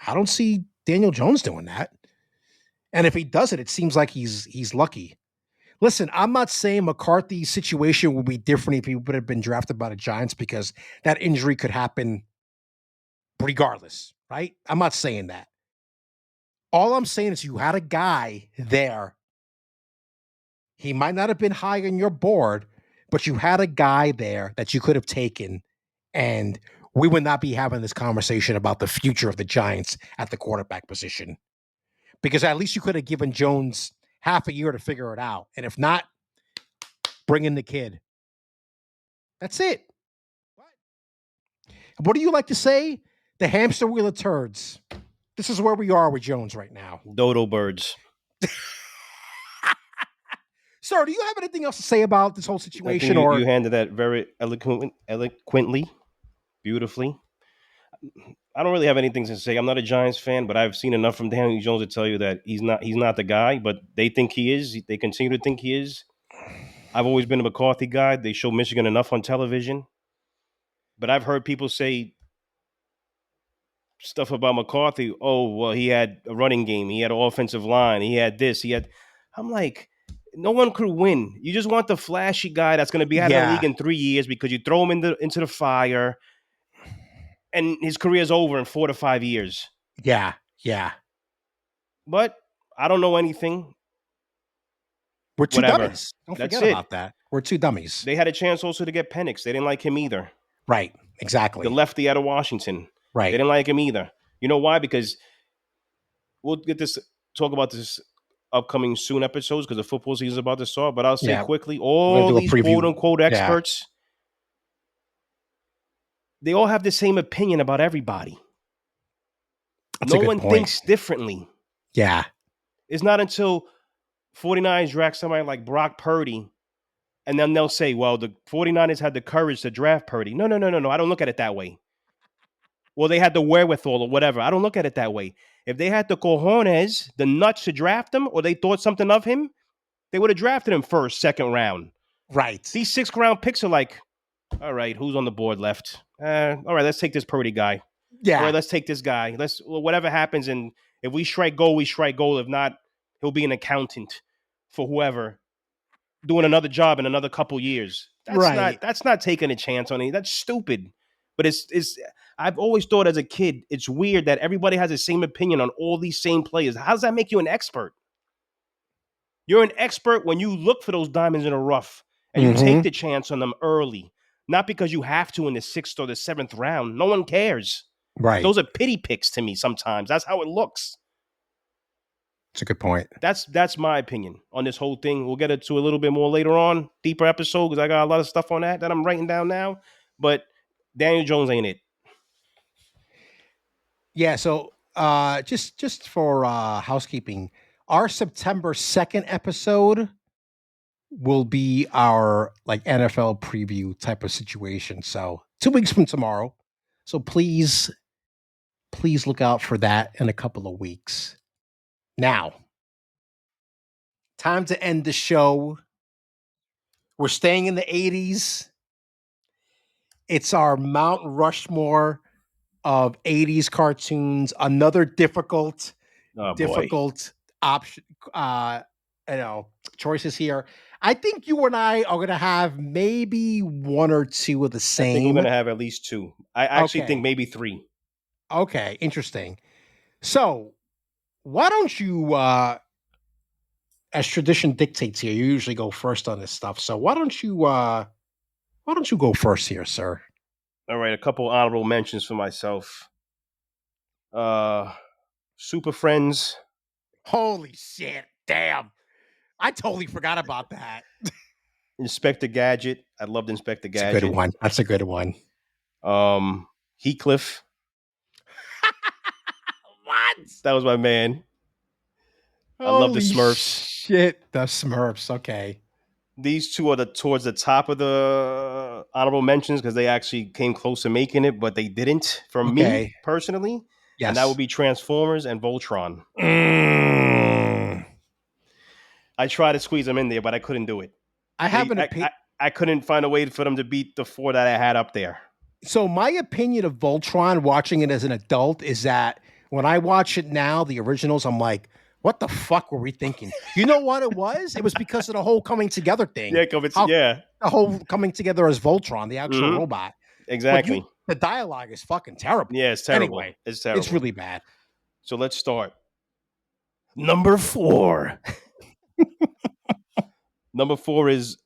I don't see Daniel Jones doing that. And if he does it, it seems like he's lucky. Listen, I'm not saying McCarthy's situation would be different if he would have been drafted by the Giants because that injury could happen regardless, right? I'm not saying that. All I'm saying is you had a guy there. He might not have been high on your board, but you had a guy there that you could have taken, and we would not be having this conversation about the future of the Giants at the quarterback position. Because at least you could have given Jones half a year to figure it out. And if not, bring in the kid. That's it. What do you like to say? The hamster wheel of turds. This is where we are with Jones right now. Dodo birds. Sir, do you have anything else to say about this whole I situation? think Or you handled that very eloquently, beautifully. I don't really have anything to say. I'm not a Giants fan, but I've seen enough from Daniel Jones to tell you that he's not the guy, but they think he is. They continue to think he is. I've always been a McCarthy guy. They show Michigan enough on television. But I've heard people say stuff about McCarthy. Oh, well, he had a running game. He had an offensive line. He had this. I'm like, no one could win. You just want the flashy guy that's going to be out of the yeah, league in 3 years because you throw him into the fire and his career's over in 4 to 5 years. yeah. But I don't know anything. We're two Whatever. dummies. Don't That's forget it. about that. We're two dummies. They had a chance also to get Penix. They didn't like him either. Right. Exactly. The lefty out of Washington. Right. They didn't like him either. You know why? Because we'll talk about this upcoming soon episodes because the football season is about to start. But I'll say quickly, all these quote unquote experts, they all have the same opinion about everybody. No one thinks differently. Yeah. It's not until 49ers draft somebody like Brock Purdy, and then they'll say, well, the 49ers had the courage to draft Purdy. No. I don't look at it that way. Well, they had the wherewithal or whatever. I don't look at it that way. If they had the cojones, the nuts to draft him, or they thought something of him, they would have drafted him first, second round. Right. These 6th round picks are like, all right, who's on the board left? All right, let's take this Purdy guy. Yeah. All right, let's take this guy. Whatever happens, and if we strike gold, we strike gold. If not, he'll be an accountant for whoever doing another job in another couple years. That's not taking a chance on it. That's stupid. But it's I've always thought as a kid, it's weird that everybody has the same opinion on all these same players. How does that make you an expert? You're an expert when you look for those diamonds in the rough and you take the chance on them early, not because you have to in the 6th or the 7th round. No one cares. Right. Those are pity picks to me sometimes. That's how it looks. That's a good point. That's my opinion on this whole thing. We'll get into a little bit more later on, deeper episode, because I got a lot of stuff on that I'm writing down now. But Daniel Jones ain't it. Yeah, so just for housekeeping, our September 2nd episode will be our like NFL preview type of situation. So 2 weeks from tomorrow. So please look out for that in a couple of weeks. Now, time to end the show. We're staying in the 80s. It's our Mount Rushmore of 80s cartoons. Another difficult option, choices here. I think you and I are going to have maybe one or two of the same. I think we're going to have at least 2. I actually think maybe 3. Okay, interesting. So, why don't you, as tradition dictates here, you usually go first on this stuff. So why don't you go first here, sir? All right, a couple honorable mentions for myself. Super Friends. Holy shit! Damn, I totally forgot about that. Inspector Gadget. I loved Inspector Gadget. That's a good one. Heathcliff. What? That was my man. I love the Smurfs. Shit, the Smurfs. Okay. These two are towards the top of the honorable mentions because they actually came close to making it, but they didn't for me personally. Yes. And that would be Transformers and Voltron. I tried to squeeze them in there, but I couldn't do it. I couldn't find a way for them to beat the 4 that I had up there. So my opinion of Voltron, watching it as an adult, is that when I watch it now, the originals, I'm like, what the fuck were we thinking? You know what it was? It was because of the whole coming together thing. Yeah, the whole coming together as Voltron, the actual robot. Exactly. The dialogue is fucking terrible. Yeah, it's terrible. Anyway, it's terrible. It's really bad. So let's start. Number 4. Number 4 is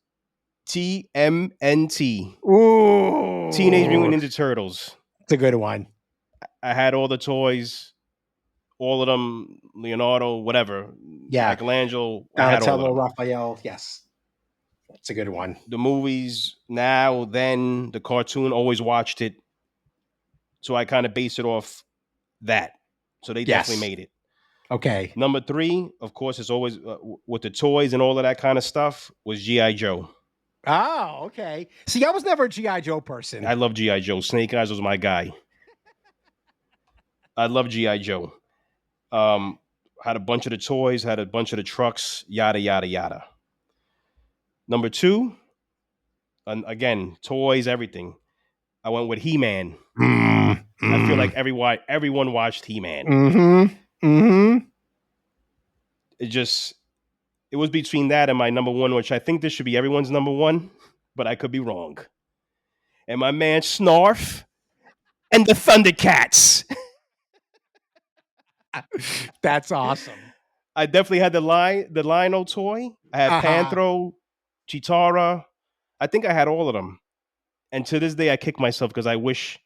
TMNT. Ooh. Teenage Mutant Ninja Turtles. It's a good one. I had all the toys. All of them, Leonardo, whatever. Yeah. Michelangelo. Donatello, Raphael. Yes. It's a good one. The movies, now, then, the cartoon, always watched it. So I kind of base it off that. So they Yes. definitely made it. Okay. Number 3, of course, it's always with the toys and all of that kind of stuff, was G.I. Joe. Oh, okay. See, I was never a G.I. Joe person. I love G.I. Joe. Snake Eyes was my guy. I love G.I. Joe. Had a bunch of the toys, had a bunch of the trucks, yada, yada, yada. Number 2, and again, toys, everything. I went with He-Man. I feel like everyone watched He-Man. It was between that and my number 1, which I think this should be everyone's number 1, but I could be wrong. And my man Snarf and the Thundercats. That's awesome. I definitely had the Lionel toy. I had Panthro, Chitara. I think I had all of them. And to this day, I kick myself because I wish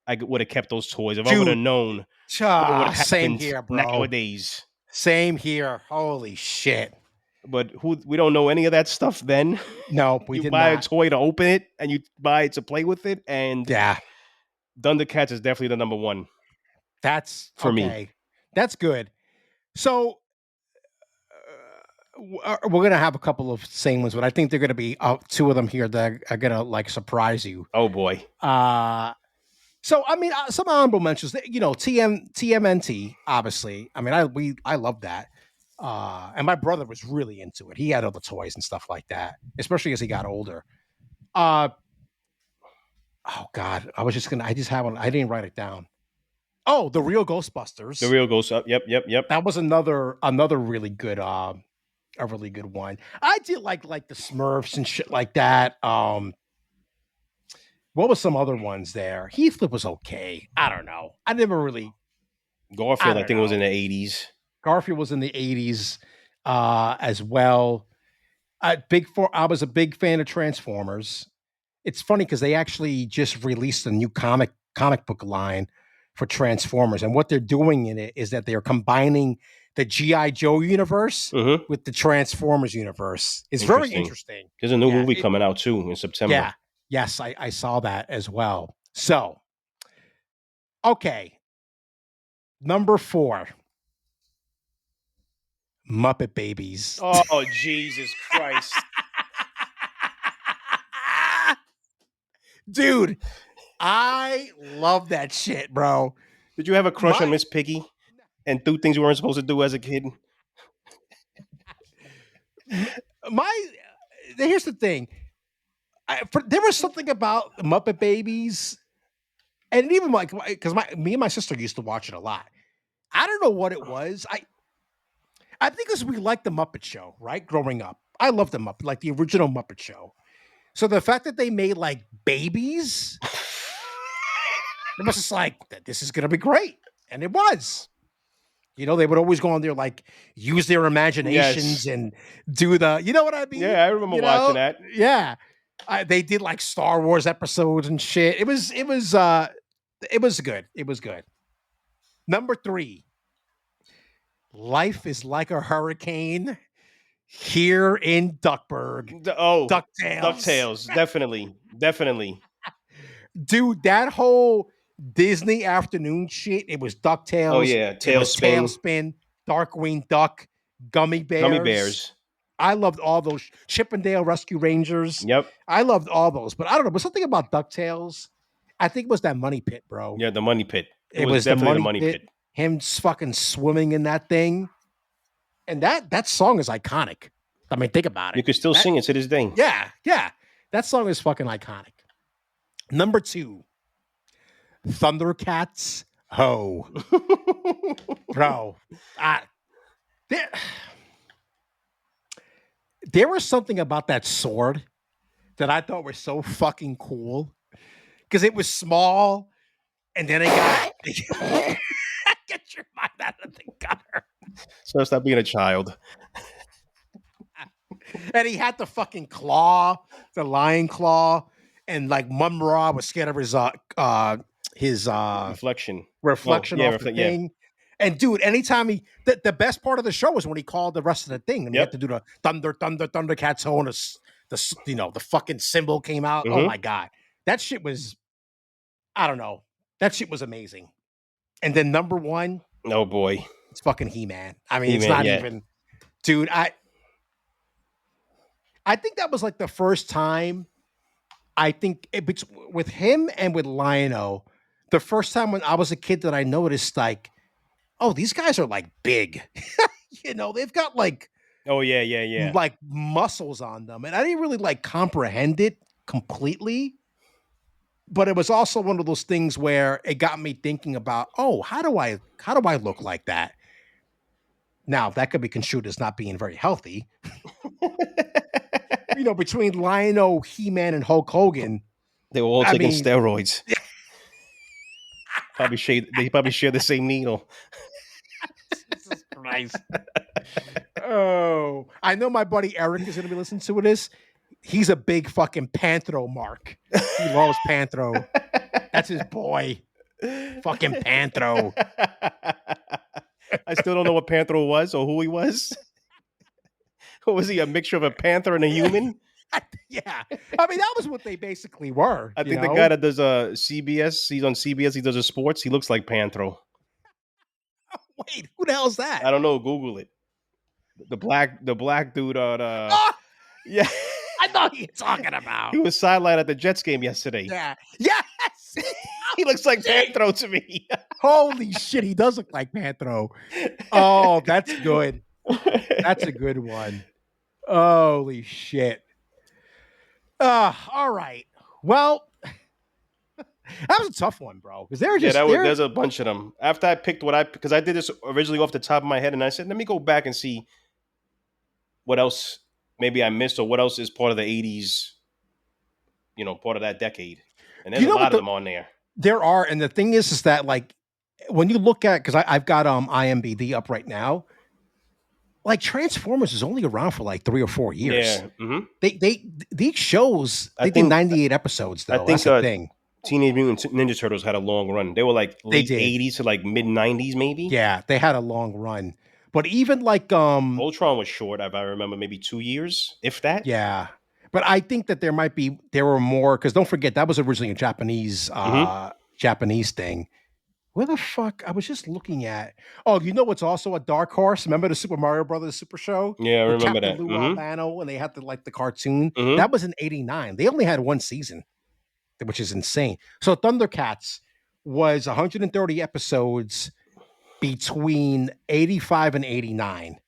I would have kept those toys. If I would have known what would have same happened here, bro. nowadays. Same here. Holy shit. But we don't know any of that stuff then. No, we you did buy not. a toy to open it, and you buy it to play with it. And yeah, Thundercats is definitely the number 1. That's for me. That's good. So we're gonna have a couple of same ones, but I think they're gonna be 2 of them here that are gonna like surprise you. Oh boy. So I mean, some honorable mentions. TMNT, obviously. I mean, I love that. And my brother was really into it. He had all the toys and stuff like that, especially as he got older. Oh God, I just have one. I didn't write it down. Oh, the Real Ghostbusters. The Real Ghost up. Yep. That was another really good, a really good one. I did like the Smurfs and shit like that. What was some other ones there? Heathcliff was okay. I don't know. I never really. Garfield, I think it was in the 80s. Garfield was in the 80s as well. I was a big fan of Transformers. It's funny because they actually just released a new comic book line for Transformers, and what they're doing in it is that they're combining the G.I. Joe universe with the Transformers universe. It's very interesting. There's a new movie coming out too in September. Yeah. Yes, I saw that as well. So, okay. Number 4. Muppet Babies. Oh, Jesus Christ. Dude, I love that shit, bro. Did you have a crush on Miss Piggy and do things you weren't supposed to do as a kid? Here's the thing. There was something about Muppet Babies, and even because me and my sister used to watch it a lot. I don't know what it was. I think because we liked the Muppet Show, right? Growing up, I loved the Muppet, like the original Muppet Show. So the fact that they made like babies, it was just like, this is gonna be great, and it was. They would always go on there, like, use their imaginations and do the, you know what I mean? Yeah, I remember watching that. Yeah. They did like Star Wars episodes and shit. It was good. It was good. Number 3, Life is Like a Hurricane here in Duckburg. DuckTales. Definitely. Dude, that whole Disney afternoon shit, it was DuckTales. Oh yeah, Tailspin, Darkwing Duck, Gummy Bears. I loved all those. Chippendale Rescue Rangers. Yep. I loved all those, but I don't know. But something about DuckTales, I think it was that money pit, bro. Yeah, the money pit. It was definitely the money pit. Him fucking swimming in that thing. And that song is iconic. I mean, think about it. You could still sing it to this day. Yeah. That song is fucking iconic. Number 2, Thundercats. Ho. Bro. There was something about that sword that I thought was so fucking cool. Because it was small, and then it got... Get your mind out of the gutter. So stop being a child. And he had the fucking claw, the lion claw, and like Mum-Ra was scared of his reflection off the thing. And dude, anytime the best part of the show was when he called the rest of the thing, and he had to do the Thundercats ho, and the fucking symbol came out. Oh my god, that shit was, I don't know, that shit was amazing. And then number one, Oh boy, it's fucking He-Man. I mean, it's He-Man, not yeah. even, dude. I think that was like the first time. I think with him and with Lion-O, the first time when I was a kid that I noticed like, oh, these guys are like big. They've got like Oh yeah. like muscles on them, and I didn't really like comprehend it completely. But it was also one of those things where it got me thinking about, oh, how do I look like that? Now that could be construed as not being very healthy. Between Lion-O, He-Man, and Hulk Hogan, They were all I taking mean, steroids. They probably share the same needle. Jesus Christ. Oh, I know my buddy Eric is going to be listening to this. He's a big fucking Panthro mark. He loves Panthro. That's his boy. Fucking Panthro. I still don't know what Panthro was or who he was. What was he? A mixture of a panther and a human? Yeah. I mean, that was what they basically were. I think the guy that does CBS, he's on CBS, he does a sports, he looks like Panthro. Wait, who the hell's that? I don't know. Google it. The black dude on yeah. I know who you're talking about. He was sidelined at the Jets game yesterday. Yeah. Yes. He looks like Panthro to me. Holy shit, he does look like Panthro. Oh, that's good. That's a good one. Holy shit. All right. Well, that was a tough one, bro. Because there's a bunch of them. After I picked because I did this originally off the top of my head, and I said, let me go back and see what else maybe I missed or what else is part of the 80s, part of that decade. And there's a lot of them on there. There are, and the thing is that like when you look at, because I've got IMDb up right now, like Transformers is only around for like 3 or 4 years. Yeah. Mm-hmm. These shows they did 98 episodes though. I think that's the thing. Teenage Mutant Ninja Turtles had a long run. They were like late 80s to like mid 90s maybe. Yeah, they had a long run. But even like Voltron was short, if I remember, maybe 2 years, if that. Yeah. But I think that there were more, because don't forget that was originally a Japanese thing. Where the fuck? I was just looking at. Oh, you know what's also a dark horse? Remember the Super Mario Brothers Super Show? Yeah, I remember Captain that. Lou Albano, and they had the cartoon. Mm-hmm. That was in '89. They only had one season, which is insane. So Thundercats was 130 episodes between 85 and 89.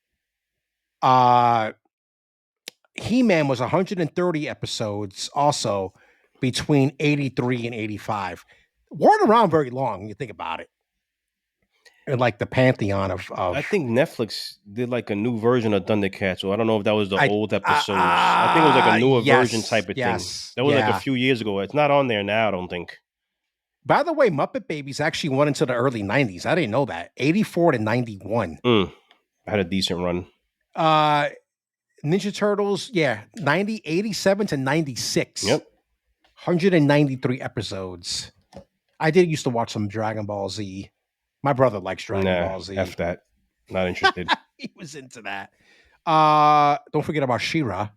He-Man was 130 episodes also between 83 and 85. Weren't around very long when you think about it. And like the pantheon of I think Netflix did like a new version of Thundercats, so I don't know if that was the old episodes. I think it was like a newer version type of thing. That was like a few years ago. It's not on there now, I don't think. By the way, Muppet Babies actually went into the early 90s. I didn't know that. 84 to 91. Had a decent run. Ninja Turtles, 87 to 96. Yep. 193 episodes. I did used to watch some Dragon Ball Z. My brother likes Dragon Ball Z. F that. Not interested. He was into that. Don't forget about She-Ra.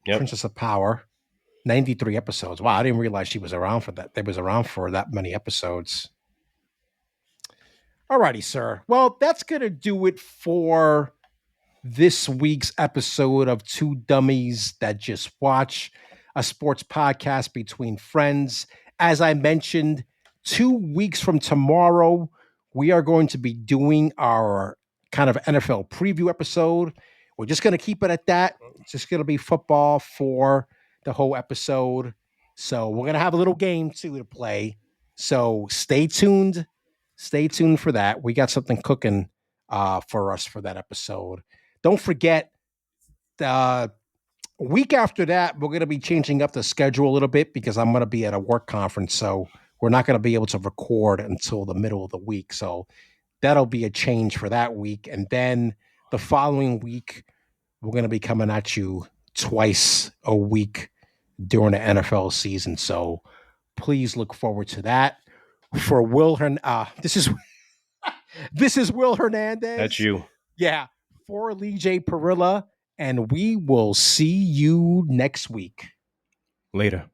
Yep. Princess of Power. 93 episodes. Wow, I didn't realize she was around for that. They was around for that many episodes. Alrighty, sir. Well, that's going to do it for this week's episode of Two Dummies That Just Watch, a sports podcast between friends. As I mentioned, 2 weeks from tomorrow, we are going to be doing our kind of NFL preview episode. We're just going to keep it at that. It's just going to be football for the whole episode. So we're going to have a little game too to play. So stay tuned. Stay tuned for that. We got something cooking for us for that episode. Don't forget, the week after that, we're going to be changing up the schedule a little bit because I'm going to be at a work conference. So we're not going to be able to record until the middle of the week. So that'll be a change for that week. And then the following week, we're going to be coming at you twice a week during the NFL season. So please look forward to that. For Will this is Will Hernandez. That's you. Yeah. For LeeJay Parilla, and we will see you next week. Later.